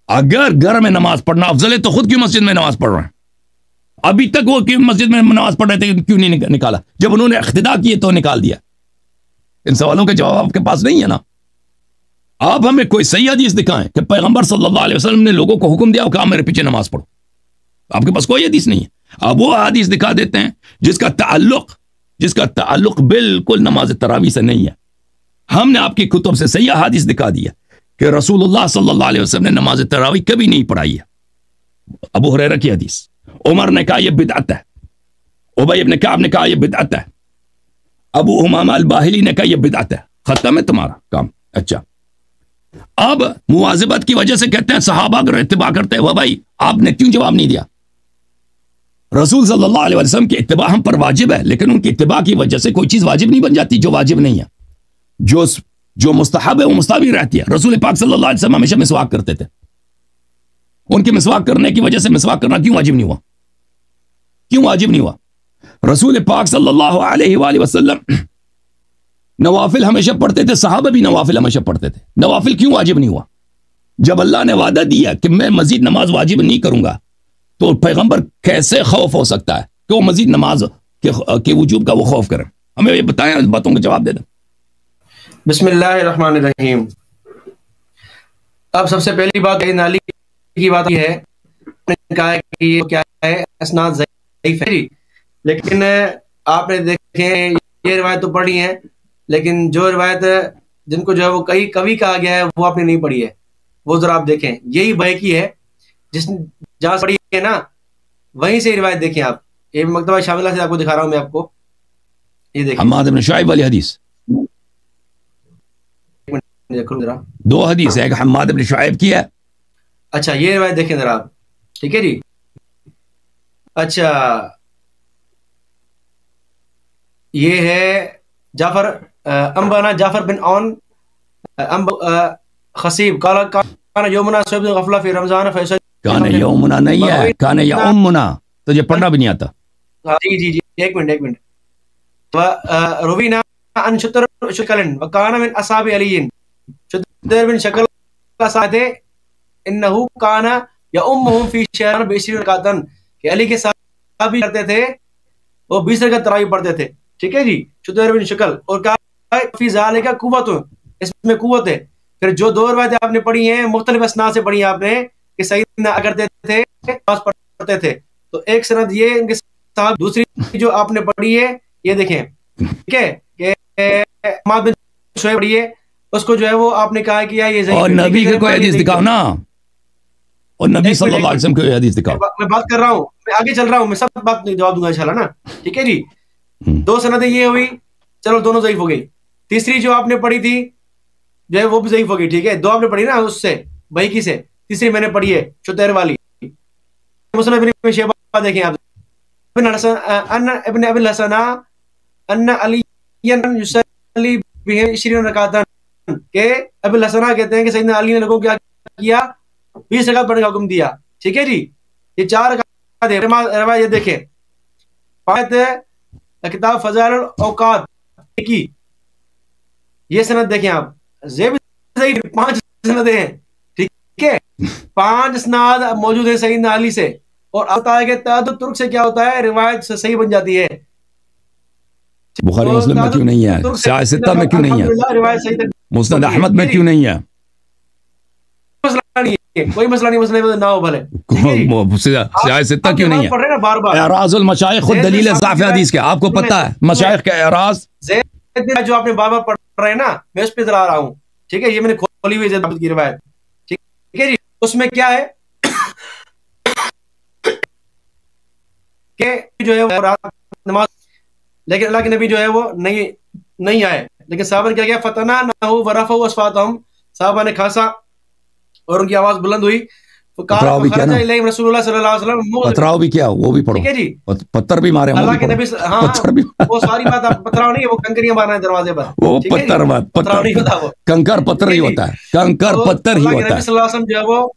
اگر گھر میں نماز پڑھنا افضل ہے تو خود کیوں مسجد میں نماز پڑھ رہے ہیں؟ ابھی تک وہ کیوں مسجد میں نماز پڑھ رہے تھے, کیوں نہیں نکالا؟ جب انہوں نے اقتدا کیے تو نکال دیا. ان سوالوں کے جواب آپ کے پاس نہیں ہے نا. آپ ہمیں کوئی صحیح حدیث دکھائیں کہ پیغمبر صلی اللہ علیہ وسلم نے لوگوں کو حکم دیا کہ آپ میرے پیچھے نماز پڑھو. آپ کے پاس کوئی حدیث نہیں ہے. آپ وہ حدیث دکھا دیتے ہیں جس کا تعلق بالکل نماز تراویح سے نہیں ہے. ہم نے آپ کی کتب سے صحیح حدیث دکھا دیا کہ رسول اللہ صلی اللہ علیہ وسلم نے نماز تراویح کبھی نہیں پڑھائی ہے. ابو ہریرہ کی حدیث, عمر نے کہا یہ بدعت ہے, ابی ابن کعب نے کہا یہ بدعت ہے, ابو امامہ الباہلی نے کہا یہ بدعت ہے. ختم ہے تمہارا کام. اچھا اب مواظبت کی وجہ سے کہتے ہیں صحابہ اگر اتباع کرتے ہیں, وہ بھائی آپ نے کیوں جواب نہیں دیا؟ رسول صلی اللہ علیہ وسلم کی اتباع ہم پر واجب ہے، لیکن ان کی اتباع کی وجہ سے کوئی چیز واجب نہیں بن جاتی جو واجب نہیں ہے. جو مستحب ہے وہ مستحب ہی رہتی ہے. رسول پاک صلی اللہ علیہ وسلم ہمیشہ مسواک کرتے تھے. ان کے مسواک کرنے کی وجہ سے مسواک کرنا کیوں واجب نہیں ہوا؟ کیوں واجب نہیں ہوا؟ رسول پاک صلی اللہ علیہ وآلہ وسلم نوافل ہمیشہ پڑھتے تھے، صحابہ بھی نوافل ہمیشہ پڑھتے تھے. نوافل کیوں واجب نہیں ہوا؟ جب اللہ نے وعدہ دیا کہ میں مزید نماز واجب نہیں کروں گا، تو پیغمبر کیسے خوف ہو سکتا ہے کہ وہ مزید نماز کے وجوب کا وہ خوف کریں؟ ہمیں یہ بتائیں، اس باتوں کا جواب دے دیں. بسم اللہ الرحمن الرحیم. اب سب سے پہلی بات نالی کی بات یہ ہے کہا ہے کہ یہ کیا ہے، اسناد ضعیف ہے، لیکن آپ نے دیکھیں یہ روایت تو پڑھی ہے، لیکن جو روایت جن کو جو ہے وہ کبھی کہا گیا ہے وہ آپ نے نہیں پڑھی ہے. وہ ذرا آپ دیکھیں، یہی بحقی ہے جس جہاں پڑھی ہے نا، وہیں سے روایت دیکھیں آپ. یہ مکتبہ شاملہ سے آپ کو دکھا رہا ہوں میں آپ کو، یہ دیکھیں حماد بن شعیب والی حدیث. دو حدیث ہے، ایک حماد بن شعیب کی ہے. اچھا یہ روایت دیکھیں ذرا آپ، ٹھیک ہے جی. اچھا یہ ہے جعفر انبانا جعفر بن عون خصیب کان یومنا صبح غفلہ فی رمضان فیصل. کان یومنا نہیں ہے، کان یومنا، تجھے پڑھنا بھی نہیں آتا. جی ایک منٹ. روینا ان شطر شکلن وکان من اصحاب علی، شطر بن شکل ساتھ انہو کان یؤمہم فی شہر ب20 رکعتن، کہ علی کے صحابی کرتے تھے وہ 20 رکعت تراویح پڑھتے تھے. ٹھیک ہے جی. شطر بن شکل، اور کہا فی ذالک قوت، اس میں قوت ہے. پھر جو دو روایتیں آپ نے پڑھی ہیں مختلف اسناد سے پڑھی ہیں آپ نے کہ سیدنا کرتے تھے نماز پڑھتے تھے، تو ایک سند یہ ان کے ساتھ، دوسری جو آپ نے پڑھی ہے یہ دیکھیں، ٹھیک ہے، کہ حماد بن شعیب پڑھی ہے، اس کو جو ہے وہ آپ نے کہا کہ یہ ضعیف ہے. اور نبی کے کوئی حدیث دکھاؤ نا، اور نبی صلی اللہ علیہ وسلم کی حدیث دکھاؤ. میں بات کر رہا ہوں، میں آگے چل رہا ہوں، میں سب بات جواب دوں گا انشاءاللہ نا. ٹھیک ہے جی. دو سندیں یہ ہوئی، چلو دونوں ضعیف ہو گئی. تیسری جو آپ نے پڑھی تھی جو ہے وہ بھی ضعیف ہو گئی. ٹھیک ہے، دو آپ نے پڑھی نا اس سے بحقی سے، تیسری میں نے پڑھی ہے شتیر والی. مسلم ابن شیبہ دیکھیں آپ، ابن ابی الحسن ان علی یصلی بهم 20 رکعتن، کہ ابی الحسن کہتے ہیں کہ سیدنا علی نے لوگوں کو کیا 20 رکعت پڑھنے کا حکم دیا. ٹھیک ہے جی. یہ 4 رکعت ہے. روایت دیکھیں، کتاب فضائل الاوقات کی یہ سند دیکھیں آپ، 5 سندیں ہیں. ٹھیک ہے، 5 اسناد موجود ہیں سیدنا علی سے، اور آتا ہے کہ تعدد ترک سے کیا ہوتا ہے، روایت سے صحیح بن جاتی ہے. بخاری مسلم میں کیوں نہیں ہے؟ سیاہ ستہ میں کیوں نہیں ہے؟ مسند احمد میں کیوں نہیں ہے؟ کوئی مسئلہ نہیں، مسئلہ نہ ہو بھلے. سیاہ ستہ کیوں نہیں ہے؟ اعراض المشائخ خود دلیل ضعف حدیث کے، آپ کو پتہ ہے مشائخ کے اعراض جو آپ نے بار بار پڑھ رہے ہیں نا، میں اس پہ ذرا آ رہا ہوں. ٹھیک ہے، یہ میں نے کھولی ہوئی زید کی روایت. ٹھیک ہے جی. اس میں کیا ہے کہ جو ہے وہ رات نماز، لیکن اللہ کے نبی جو ہے وہ نہیں آئے، لیکن صحابہ نے کیا کیا، فتنا نہ ورفعوا اصواتهم، صحابہ نے کھانسا اور ان کی آواز بلند ہوئی. پتراؤ بھی کیا نا، رسول اللہ صلی اللہ علیہ وسلم، پتراؤ بھی کیا، وہ بھی پڑھو. ٹھیک ہے جی. پتھر بھی مارے اللہ کے نبی، ہاں وہ ساری بات پتھراؤ نہیں ہے، وہ کنکریاں مارنا ہے دروازے پر. وہ پتھر نہیں ہوتا، وہ کنکر پتھر ہی ہوتا ہے، کنکر پتھر ہی ہوتا ہے. اللہ کے نبی صلی اللہ علیہ وسلم جو ہے وہ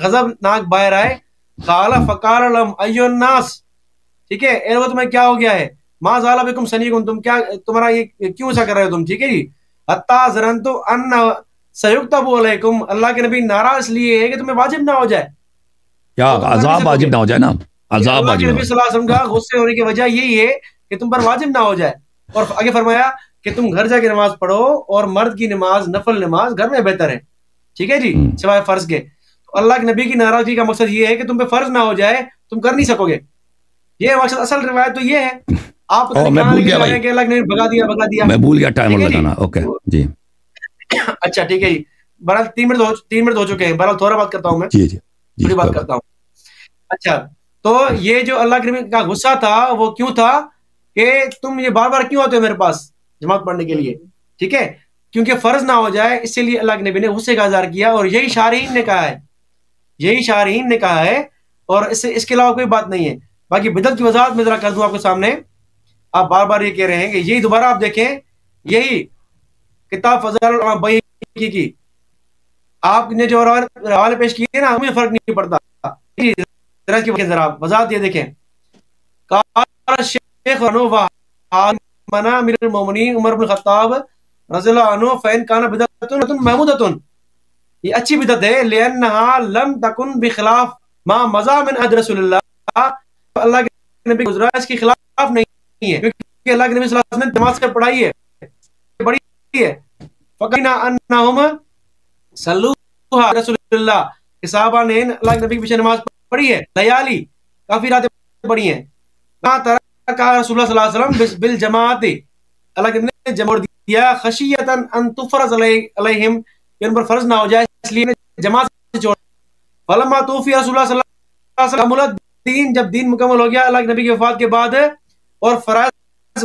غضب ناک باہر آئے، قال فقال لهم ایو الناس، ٹھیک ہے، اے لوگو تمہیں کیا ہو گیا ہے، ما زال بكم سنیکم، تم کیا، تمہارا یہ کیوں ایسا کر رہے ہو تم. ٹھیک ہے جی. حتی ظننت ان سیکتب علیکم، اللہ کے نبی ناراض اس لیے ہے کہ تمہیں واجب نہ ہو جائے. کیا عذاب واجب نہ ہو جائے نا، عذاب اللہ کے واجب. نبی صلی اللہ علیہ وسلم کا غصے ہونے کی وجہ یہی ہے کہ تم پر واجب نہ ہو جائے. اور آگے فرمایا کہ تم گھر جا کے نماز پڑھو، اور مرد کی نماز، نفل نماز گھر میں بہتر ہے. ٹھیک ہے جی، سوائے فرض کے. تو اللہ کے نبی کی ناراضگی کا مقصد یہ ہے کہ تم پہ فرض نہ ہو جائے، تم کر نہیں سکو گے. یہ مقصد، اصل روایت تو یہ ہے. آپ میں بھول گیا بھائی، کہ اللہ نے بھگا دیا، میں بھول گیا ٹائم لگانا. اوکے جی. اچھا ٹھیک ہے جی. بہرحال 3 منٹ ہو چکے ہیں. بہرحال تھوڑا بات کرتا ہوں میں، جی تھوڑی بات کرتا ہوں. اچھا، تو یہ جو اللہ کے نبی کا غصہ تھا وہ کیوں تھا کہ تم یہ بار بار کیوں آتے ہو میرے پاس جماعت پڑھنے کے لیے. ٹھیک ہے، کیونکہ فرض نہ ہو جائے، اس لیے اللہ کے نبی نے غصے کا اظہار کیا. اور یہی شارحین نے کہا ہے، اور اس کے علاوہ کوئی بات نہیں ہے. باقی بدعت کی وضاحت میں ذرا کر دوں آپ کے سامنے. آپ بار بار یہ کہہ رہے ہیں کہ یہی دوبارہ آپ دیکھیں, یہی کتاب فضائل العلماء بہقی کی آپ نے جو حوالے پیش کیے نا, ہمیں فرق نہیں پڑتا. ذرا وضاحت یہ دیکھیں, قال شیخ منا امیر المومنین عمر بن خطاب رضی اللہ عنہ فین کان بدعۃ محمودۃ, یہ اچھی بدعت ہے, لانها لم تکن بخلاف ما مضى من عهد رسول اللہ, اللہ کے نبی گزرا اس کے خلاف نہیں ہے, کیونکہ اللہ کے نبی صلی اللہ علیہ وسلم نے نماز کر پڑھائی ہے, بڑی ہے. فقینا انہم صلوها رسول اللہ, کہ صحابہ نے اللہ کے نبی کے پیچھے نماز پڑھی ہے, لیالی کافی راتیں پڑھی ہیں. ما ترکا رسول اللہ صلی اللہ علیہ وسلم بالجماعت, اللہ کے نبی نے جمع دیا خشیتا ان تفرض علیہم, کہ ان پر فرض نہ ہو جائے اس لیے جماعت سے چھوڑ. فلما توفی رسول اللہ صلی اللہ علیہ وسلم الدین, جب دین مکمل ہو گیا اللہ کے نبی کی وفات کے بعد اور فرائض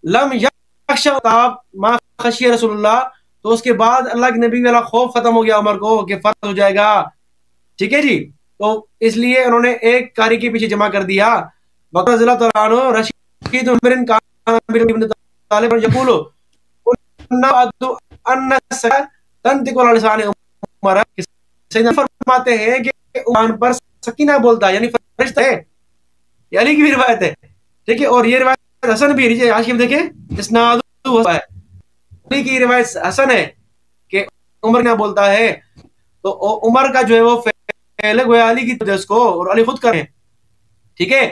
لم یخشوا ما خشی رسول اللہ, تو اس کے بعد اللہ کے نبی والا خوف ختم ہو گیا عمر کو کہ فرض ہو جائے گا. ٹھیک ہے جی, تو اس لیے انہوں نے ایک قاری کے پیچھے جمع کر دیا. بکر رضی اللہ تعالیٰ عنہ رشید عمرن کان ابن طالب یقول ان تنطق علی لسان عمر, سیدنا فرماتے ہیں کہ عمر پر سکینہ بولتا ہے, یعنی فرشتہ ہے. یہ علی کی بھی روایت ہے, ٹھیک ہے, اور یہ روایت حسن بھی ہے. آج دیکھیں اسناد ہے, علی کی روایت حسن ہے کہ عمر نہ بولتا ہے, تو عمر کا جو ہے وہ فعل گویا علی کی وجہ کو, اور علی خود کریں. ٹھیک ہے,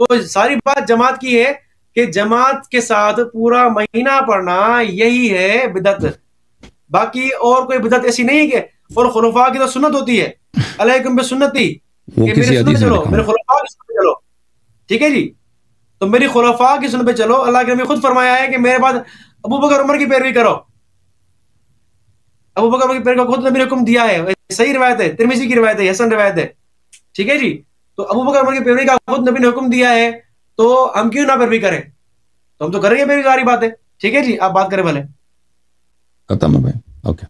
تو ساری بات جماعت کی ہے کہ جماعت کے ساتھ پورا مہینہ پڑھنا یہی ہے بدعت. باقی اور کوئی بدعت ایسی نہیں کہ, اور خلفاء کی تو سنت ہوتی ہے, علیکم بسنتی, کہ میری سنت پہ چلو, میرے خلفاء کی سنت پہ چلو. ٹھیک ہے جی, تو میری خلفاء کی سنت پہ چلو. اللہ کے نبی خود فرمایا ہے کہ میرے بعد ابو بکر عمر کی پیروی کرو. ابو بکر عمر کی پیروی کو خود نبی نے حکم دیا ہے, صحیح روایت ہے, ترمذی کی روایت ہے, حسن روایت ہے. ٹھیک ہے جی, تو ابو بکر عمر کی پیروی کا خود نبی نے حکم دیا ہے, تو ہم کیوں نہ پیروی کریں؟ تو ہم تو کریں گے, میری ساری بات ہے. ٹھیک ہے جی, آپ بات کریں بھلے. ختم ہے بھائی. اوکے,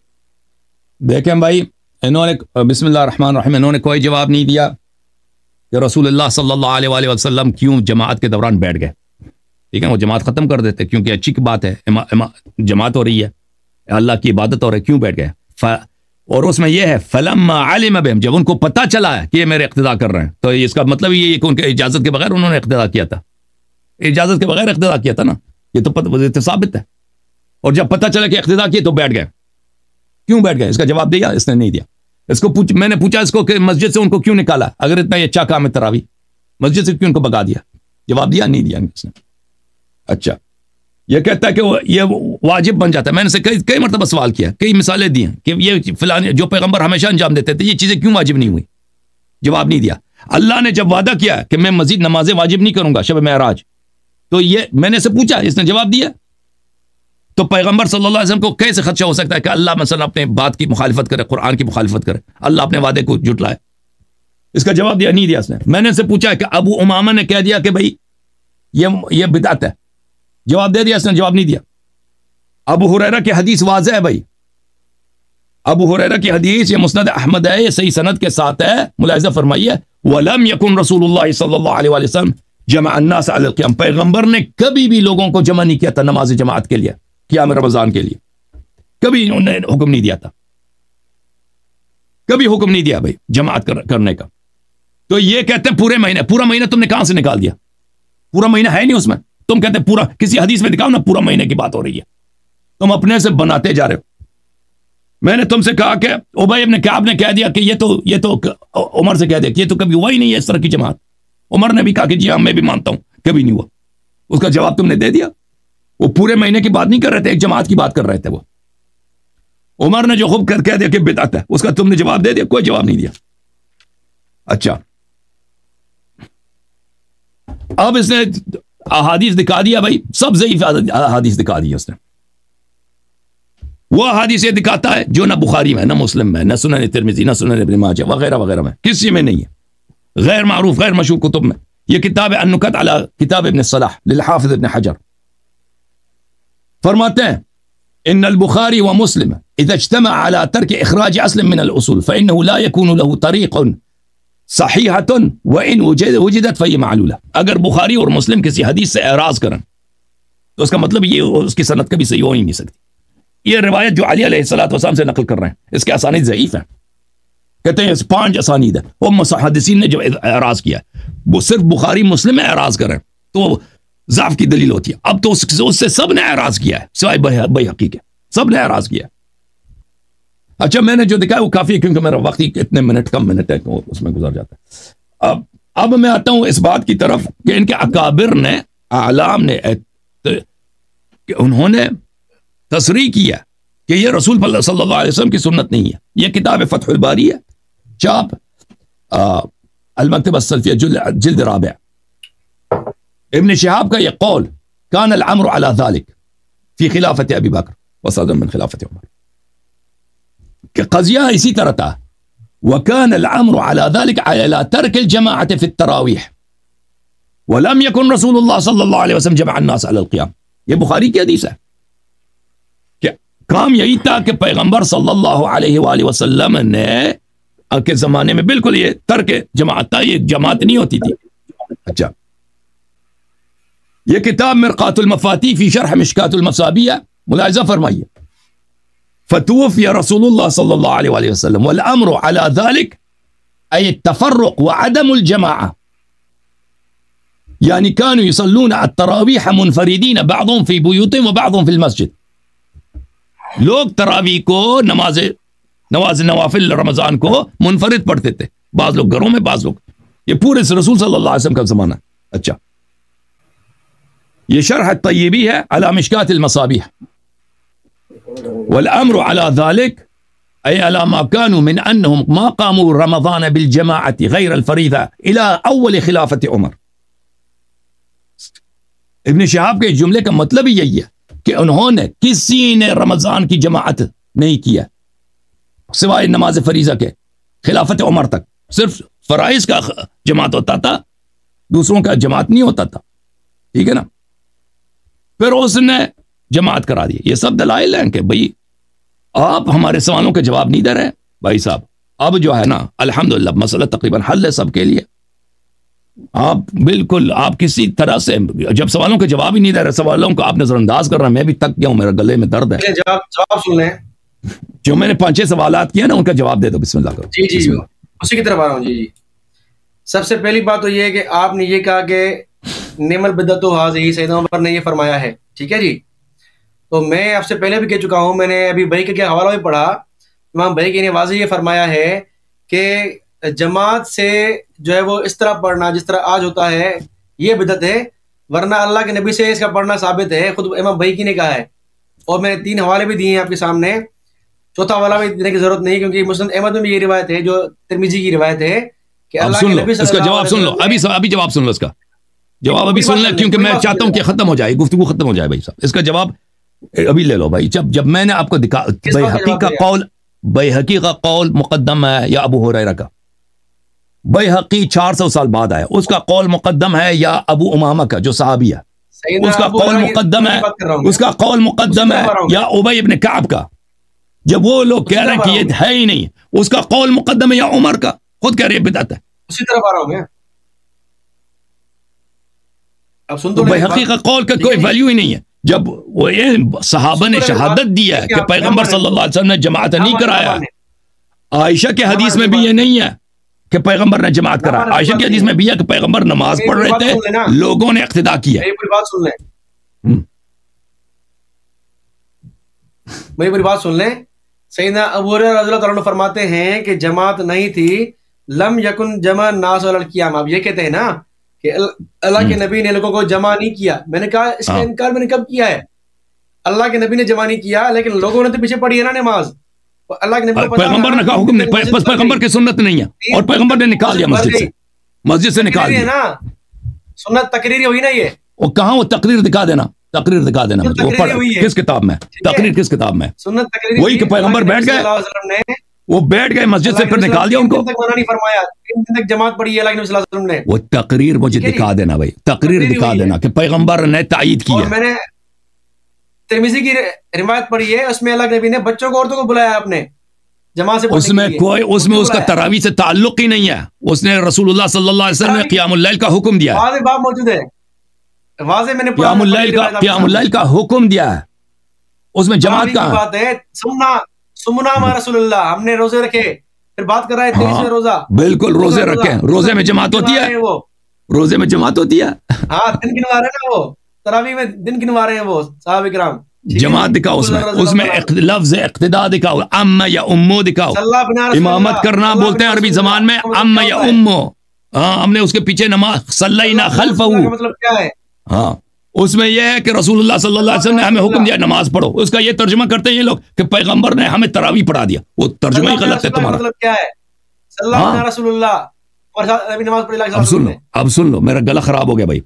دیکھیں بھائی, انہوں نے بسم اللہ الرحمن الرحیم, انہوں نے کوئی جواب نہیں دیا کہ رسول اللہ صلی اللہ علیہ وآلہ وسلم کیوں جماعت کے دوران بیٹھ گئے. ٹھیک ہے, وہ جماعت ختم کر دیتے کیونکہ اچھی بات ہے, جماعت ہو رہی ہے, اللہ کی عبادت ہو رہی ہے, کیوں بیٹھ گئے؟ اور اس میں یہ ہے فلما علم بهم, جب ان کو پتہ چلا ہے کہ یہ میرے اقتداء کر رہے ہیں, تو اس کا مطلب یہ ہے کہ ان کے اجازت کے بغیر انہوں نے اقتداء کیا تھا. اجازت کے بغیر اقتداء کیا تھا نا, یہ تو ثابت ہے. اور جب پتہ چلا کہ اقتداء کیے تو بیٹھ گئے. کیوں بیٹھ گئے؟ اس کا جواب دیا اس نے نہیں دیا. اس کو میں نے پوچھا اس کو کہ مسجد سے ان کو کیوں نکالا, اگر اتنا یہ اچھا کام ہے تراویح, مسجد سے کیوں ان کو بگا دیا؟ جواب دیا نہیں دیا اس نے. اچھا, یہ کہتا ہے کہ یہ واجب بن جاتا ہے. میں نے سے کئی مرتبہ سوال کیا, کئی مثالیں دی ہیں کہ یہ فلاں جو پیغمبر ہمیشہ انجام دیتے تھے, یہ چیزیں کیوں واجب نہیں ہوئی؟ جواب نہیں دیا. اللہ نے جب وعدہ کیا کہ میں مزید نمازیں واجب نہیں کروں گا شب معراج, تو یہ میں نے سے پوچھا, اس نے جواب دیا. تو پیغمبر صلی اللہ علیہ وسلم کو کیسے خدشہ ہو سکتا ہے کہ اللہ مثلا اپنے بات کی مخالفت کرے, قرآن کی مخالفت کرے, اللہ اپنے وعدے کو جھٹلائے؟ اس کا جواب دیا نہیں دیا اس نے. میں نے سے پوچھا کہ ابو امامہ نے کہہ دیا کہ بھائی یہ بدعت ہے, جواب دے دیا اس نے, جواب نہیں دیا. ابو ہریرہ کی حدیث واضح ہے بھائی, ابو ہریرہ کی حدیث, یہ مسند احمد ہے, یہ صحیح سند کے ساتھ ہے, ملاحظہ فرمائیے. وَلَمْ يَكُنْ رسول اللہ صلی اللہ علیہ وسلم جمع الناس علی القیام, پیغمبر نے کبھی بھی لوگوں کو جمع نہیں کیا تھا نماز جماعت کے لیے, قیام رمضان کے لیے, کبھی انہوں نے حکم نہیں دیا تھا, کبھی حکم نہیں دیا بھائی جماعت کرنے کا. تو یہ کہتے ہیں پورا مہینہ تم نے کہاں سے نکال دیا؟ پورا مہینہ ہے نہیں اس میں, تم کہتے ہیں پورا, کسی حدیث میں دکھاؤ نا پورا مہینے کی بات ہو رہی ہے, تم اپنے سے بناتے جا رہے ہو. میں نے تم سے کہا کہ ابی ابن کعب نے کہہ دیا کہ یہ تو عمر سے کہہ دیا کہ یہ تو کبھی ہوا ہی نہیں ہے اس طرح کی جماعت. عمر نے بھی کہا کہ جی ہاں میں بھی مانتا ہوں کبھی نہیں ہوا. اس کا جواب تم نے دے دیا. وہ پورے مہینے کی بات نہیں کر رہے تھے, ایک جماعت کی بات کر رہے تھے. وہ عمر نے جو خوب کہہ دیا کہ بدعت ہے, اس کا تم نے جواب دے دیا, کوئی جواب نہیں دیا. اچھا, اب اس نے احادیث دکھا دیا بھائی, سب ضعیف احادیث دکھا دی اس نے. وہ احادیث یہ دکھاتا ہے جو نہ بخاری میں, نہ مسلم میں, نہ سنن ترمذی, نہ سنن ابن ماجہ وغیرہ وغیرہ میں, کسی میں نہیں ہے. غیر معروف غیر مشہور کتب میں. یہ کتاب ہے النکت علی کتاب ابن صلاح للحافظ ابن حجر, فرماتے ہیں ان البخاری ومسلم اذا اجتمع على ترك اخراج اصل من الاصول فانه لا يكون له طريق صحیحۃ وان وجدت فہی معلولہ. اگر بخاری اور مسلم کسی حدیث سے اعراض کریں تو اس کا مطلب یہ اس کی سند کبھی صحیح ہو ہی نہیں سکتی. یہ روایت جو علی علیہ السلام سے نقل کر رہے ہیں اس کے اسانید ضعیف ہیں. کہتے ہیں 5 اسانید ہیں. وہ محدثین نے جو اعراض کیا وہ صرف بخاری مسلم میں اعراض کریں تو ضعف کی دلیل ہوتی ہے. اب تو اس سے سب نے اعراض کیا ہے سوائے بیہقی کے. سب نے اعراض کیا. اچھا میں نے جو دکھایا وہ کافی ہے کیونکہ میرا وقت اتنے کم منٹ ہے تو اس میں گزر جاتا ہے. اب میں آتا ہوں اس بات کی طرف کہ ان کے اکابر نے اعلام نے کہ انہوں نے تصریح کیا کہ یہ رسول صلی اللہ علیہ وسلم کی سنت نہیں ہے. یہ کتاب فتح الباری ہے چاپ المکتبہ السلفیہ جلد رابع. ابن شہاب کا یہ قول کان الامر علی ذلك فی خلافت ابی بکر وصدر من خلافت عمر کہ قضیہ اسی طرح تھا. وكان الامر على ذلك على ترك الجماعة في التراويح ولم يكن رسول الله صلى الله عليه وسلم جمع الناس على القيام. یہ بخاری کی حدیث ہے کہ کام یہی تھا کہ پیغمبر صلی اللہ علیہ وآلہ وسلم نے کے زمانے میں بالکل یہ ترک جماعت تھا. یہ جماعت نہیں ہوتی تھی. اچھا یہ کتاب مرقات المفاتیح فی شرح مشکات المصابیح ملاحظہ فرمائیے. فتوفی رسول اللہ صلی اللہ علیہ وآلہ وسلم والامر على ذلك ای التفرق وعدم الجماعة یعنی كانوا يصلون التراویح منفردین بعضهم في بیوتهم وبعضهم في المسجد. لوگ تراویح کو نماز نوافل رمضان کو منفرد پڑھتے تھے. بعض لوگ گھروں میں بعض لوگ. یہ پورے رسول صلی اللہ علیہ وسلم کا زمانہ. اچھا یہ شرح الطیبی ہے علی مشکات المصابیح. والامر على ذلك اي على ما كانوا من انهم ما قاموا رمضان بالجماعة غير الفريضة الى اول خلافة عمر. ابن شہاب کے جملے کا مطلب ہی یہی ہے کہ انہوں نے کسی نے رمضان کی جماعت نہیں کیا سوائے نماز فریضہ کے خلافت عمر تک. صرف فرائض کا جماعت ہوتا تھا دوسروں کا جماعت نہیں ہوتا تھا. ٹھیک ہے نا. پھر اس نے جماعت کرا دی. یہ سب دلائل ہیں کہ بھئی آپ ہمارے سوالوں کے جواب نہیں دے رہے بھائی صاحب. اب جو ہے نا الحمدللہ مسئلہ تقریباً حل ہے سب کے لیے. آپ بالکل آپ کسی طرح سے جب سوالوں کے جواب ہی نہیں دے رہے سوالوں کو آپ نظر انداز کر رہے ہیں. میں بھی تک گیا ہوں میرے گلے میں درد ہے. جواب سن لیں جو میں نے 5-6 سوالات کیے نا ان کا جواب دے دو. بسم اللہ کرو. جی اسی کی طرف آ رہا ہوں. جی سب سے پہلی بات تو یہ ہے کہ آپ نے یہ کہا کہ نعم البدعۃ ھذہ سیدنا عمر نے یہ فرمایا ہے. ٹھیک ہے جی. تو میں آپ سے پہلے بھی کہہ چکا ہوں. میں نے ابھی بھائی کا حوالہ بھی پڑھا. امام بھائی کی نے واضح یہ فرمایا ہے کہ جماعت سے جو ہے وہ اس طرح پڑھنا جس طرح آج ہوتا ہے یہ بدعت ہے ورنہ اللہ کے نبی سے اس کا پڑھنا ثابت ہے. خود امام بھائی کی نے کہا ہے. اور میں نے 3 حوالے بھی دیے ہیں آپ کے سامنے. چوتھا حوالہ بھی دینے کی ضرورت نہیں کیونکہ مسند احمد میں بھی یہ روایت ہے جو ترمذی کی روایت ہے کہ اللہ کے نبی اس کا جواب سن لو. ابھی جواب سن لو. اس کا جواب ابھی سن لیں کیونکہ میں چاہتا ہوں کہ ختم ہو جائے گفتگو ختم ہو جائے بھائی صاحب. اس کا جواب ابھی لے لو بھائی. جب میں نے آپ کو دکھا بیہقی کا قول مقدم ہے یا ابو ہریرہ کا. بیہقی 400 سال بعد آیا. اس کا قول مقدم ہے یا ابو امامہ کا جو صحابی ہے اس کا قول مقدم ہے. اس کا قول مقدم ہے یا ابی ابن کعب کا. جب وہ لوگ کہہ رہے ہیں کہ یہ ہے ہی نہیں اس کا قول مقدم ہے یا عمر کا. خود کہہ رہے ہیں بدعت ہے. اسی طرف آ رہا ہوں میں. اب سن تو بیہقی کا قول کا کوئی ویلیو ہی نہیں ہے. جب وہ صحابہ نے شہادت دیا ہے کہ پیغمبر صلی اللہ علیہ وسلم نے جماعت نہیں کرایا. عائشہ کے حدیث میں بھی یہ نہیں ہے کہ پیغمبر نے جماعت کرایا. عائشہ کی حدیث میں بھی ہے کہ پیغمبر نماز پڑھ رہے تھے لوگوں نے اقتدا کیا. میری پوری بات سن لیں. سیدنا ابو ہریرہ رضی اللہ عنہ فرماتے ہیں کہ جماعت نہیں تھی. لم یکن جمع الناس علی القیام. آپ یہ کہتے ہیں نا کہ اللہ کے نبی نے لوگوں کو جمع نہیں کیا. میں نے کہا اس کا انکار میں نے کب کیا ہے. اللہ کے نبی نے جمع نہیں کیا لیکن لوگوں نے تو پیچھے پڑھی ہے نا نماز. اللہ کے نبی پیغمبر نے کہا حکم نہیں بس پیغمبر کی سنت نہیں ہے اور پیغمبر نے نکال دیا مسجد سے نکال دیا نا. سنت تقریری ہوئی نا. یہ وہ کہاں وہ تقریر دکھا دینا وہ پڑھ کس کتاب میں تقریر کس کتاب میں وہی کہ پیغمبر بیٹھ گئے وہ بیٹھ گئے مسجد سے پھر نکال دیا ان کو. جماعت پڑھی ہے اللہ کے نبی صلی اللہ علیہ وسلم نے. وہ تقریر مجھے دکھا دینا بھائی. تقریر دکھا دینا کہ پیغمبر نے تائید کی ہے. میں نے ترمذی کی روایت پڑھی ہے اس میں اللہ کے نبی نے بچوں کو عورتوں کو بلایا آپ نے جماعت سے اس میں کوئی اس میں اس کا تراویح سے تعلق ہی نہیں ہے. اس نے رسول اللہ صلی اللہ علیہ وسلم نے قیام اللیل کا حکم دیا ہے. واضح باب موجود ہے, واضح میں نے قیام اللیل کا حکم دیا ہے. اس میں جماعت کا بات ہے. سمنا ما رسول اللہ, ہم نے روزے رکھے, پھر بات کر رہا ہے 23 روزہ. بالکل روزے رکھے, روزے میں جماعت ہوتی ہے, روزے میں جماعت ہوتی ہے. ہاں دن گنوا رہے ہیں نا, وہ تراویح میں دن گنوا رہے ہیں وہ صحابہ کرام. جماعت دکھاؤ, اس میں لفظ اقتداء دکھاؤ, ام یا امو دکھاؤ. امامت کرنا بولتے ہیں عربی زبان میں ام یا امو. ہاں ہم نے اس کے پیچھے نماز صلینا خلفہ. مطلب کیا ہے؟ ہاں اس میں یہ ہے کہ رسول اللہ صلی اللہ علیہ وسلم نے ہمیں حکم دیا نماز پڑھو. اس کا یہ ترجمہ کرتے ہیں یہ لوگ کہ پیغمبر نے ہمیں تراویح پڑھا دیا. وہ ترجمہ ہی غلط ہے تمہارا. مطلب کیا ہے صلی اللہ علیہ رسول اللہ اور نبی نماز پڑھی. اب سن لو, میرا گلا خراب ہو گیا بھائی.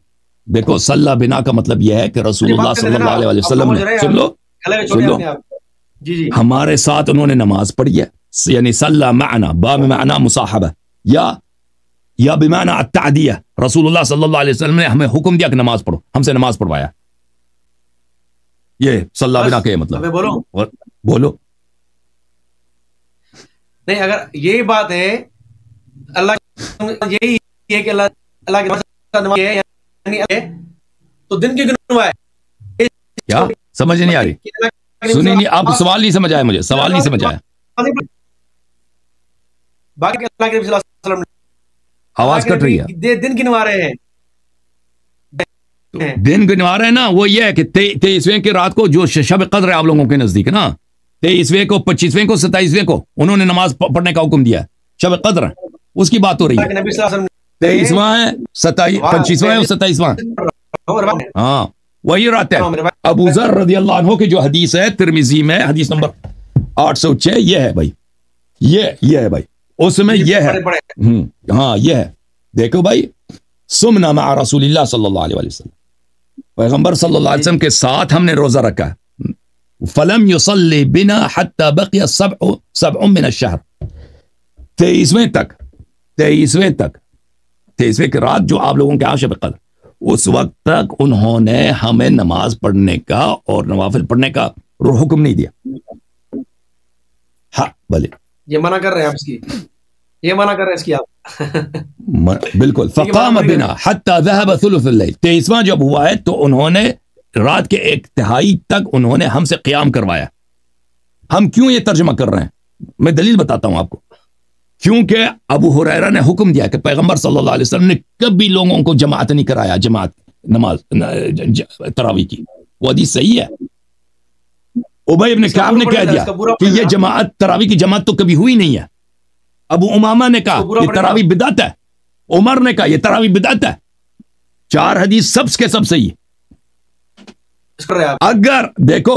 دیکھو صلی بنا کا مطلب یہ ہے کہ رسول اللہ صلی اللہ علیہ وسلم نے, سن لو جی ہمارے ساتھ انہوں نے نماز پڑھی ہے. یعنی صلی معنا, با میں معنی مصاحبہ یا بمعنی التعدیہ. رسول اللہ صلی اللہ علیہ وسلم نے ہمیں حکم دیا کہ نماز پڑھو, ہم سے نماز پڑھوایا. یہ صلی بنا کا یہ مطلب. بولو نہیں, اگر یہی بات ہے اللہ یہی ہے کہ اللہ کے تو دن کی گنوا ہے. کیا سمجھ نہیں آ رہی؟ سنی نہیں آپ, سوال نہیں سمجھ آیا مجھے, سوال نہیں سمجھ آیا. باقی اللہ کے نبی صلی اللہ علیہ وسلم آواز کٹ رہی ہے. دن گنوا رہے ہیں, دن گنوا رہے ہیں نا, وہ یہ ہے کہ 23ویں کی رات کو جو شب قدر ہے آپ لوگوں کے نزدیک نا, 23ویں کو 25ویں کو 27ویں کو انہوں نے نماز پڑھنے کا حکم دیا ہے. شب قدر اس کی بات ہو رہی ہے. 23واں ہے, 25واں ہے, 27واں. ہاں وہی رات ہے. ابو ذر رضی اللہ عنہ کی جو حدیث ہے ترمذی میں حدیث نمبر 806, یہ ہے بھائی, یہ ہے بھائی. اس میں یہ ہے, ہاں یہ ہے. دیکھو بھائی, سمنا مع رسول اللہ صلی اللہ علیہ وسلم, پیغمبر صلی اللہ علیہ وسلم کے ساتھ ہم نے روزہ رکھا ہے. فلم يصلي بنا حتى بقي سبع من الشهر. 23ویں تک 23ویں کی رات جو آپ لوگوں کے یہاں شب قدر, اس وقت تک انہوں نے ہمیں نماز پڑھنے کا اور نوافل پڑھنے کا حکم نہیں دیا. ہاں بھلے یہ منع کر رہے ہیں آپ اس کی, یہ منع کر رہے ہیں اس کی آپ. بالکل. فقام بنا حتى ذهب ثلث الليل. 23واں جب ہوا ہے تو انہوں نے رات کے 1/3 تک انہوں نے ہم سے قیام کروایا. ہم کیوں یہ ترجمہ کر رہے ہیں, میں دلیل بتاتا ہوں آپ کو. کیونکہ ابو ہریرہ نے حکم دیا کہ پیغمبر صلی اللہ علیہ وسلم نے کبھی لوگوں کو جماعت نہیں کرایا, جماعت نماز تراویح کی. وہ حدیث صحیح ہے. ابی ابن کعب نے کہہ دیا کہ یہ جماعت تراویح کی جماعت تو کبھی ہوئی نہیں ہے. ابو امامہ نے کہا یہ تراویح بدعت ہے. عمر نے کہا یہ تراویح بدعت ہے. 4 حدیث سب کے سب صحیح. اگر دیکھو,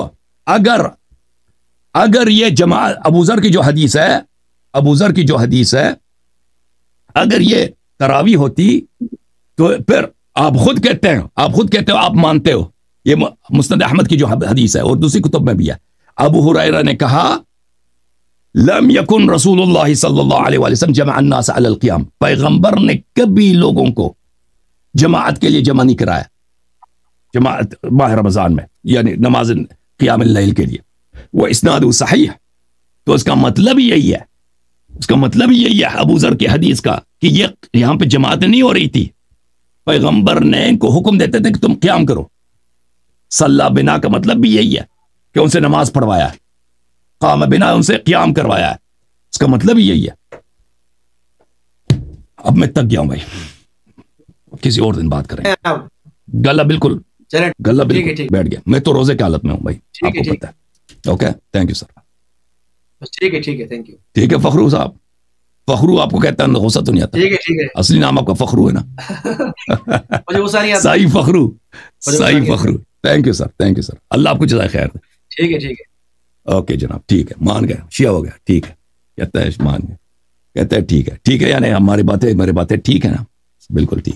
اگر یہ جماعت ابو ذر کی جو حدیث ہے, اگر یہ تراویح ہوتی تو پھر آپ خود کہتے ہو آپ مانتے ہو, یہ مسند احمد کی جو حدیث ہے اور دوسری کتب میں بھی ہے. ابو ہریرہ نے کہا لم یکن رسول اللہ صلی اللہ علیہ وسلم جمع الناس علی القیام. پیغمبر نے کبھی لوگوں کو جماعت کے لیے جمع نہیں کرایا, جماعت ماہ رمضان میں, یعنی نماز قیام اللیل کے لیے. وہ اسناد صحیح ہے. تو اس کا مطلب یہی ہے, ابو ذر کی حدیث کا, کہ یہ یہاں پہ جماعت نہیں ہو رہی تھی. پیغمبر نے ان کو حکم دیتے تھے کہ تم قیام کرو. صلی بنا کا مطلب بھی یہی ہے کہ ان سے نماز پڑھوایا ہے. قام بنا ان سے قیام کروایا ہے. اس کا مطلب ہی یہی ہے. اب میں تک گیا ہوں بھائی, کسی اور دن بات کریں. گلا بالکل بیٹھ گیا. میں تو روزے کی حالت میں ہوں بھائی, آپ کو پتہ ہے. Okay thank you sir. ٹھیک ہے تھینک یو. ٹھیک ہے فخرو صاحب. فخرو آپ کو کہتا ہے, غصہ تو نہیں آتا. ٹھیک ہے اصلی نام آپ کا فخرو ہے نا. مجھے غصہ نہیں آتا. صحیح فخرو. Thank you sir. اللہ آپ کو جزائے خیر دے. ٹھیک ہے. اوکے جناب, ٹھیک ہے, مان گئے, شیعہ ہو گیا, ٹھیک ہے. کہتا ہے مان گئے, کہتا ہے ٹھیک ہے, یعنی ہماری باتیں ٹھیک ہے نا, بالکل ٹھیک.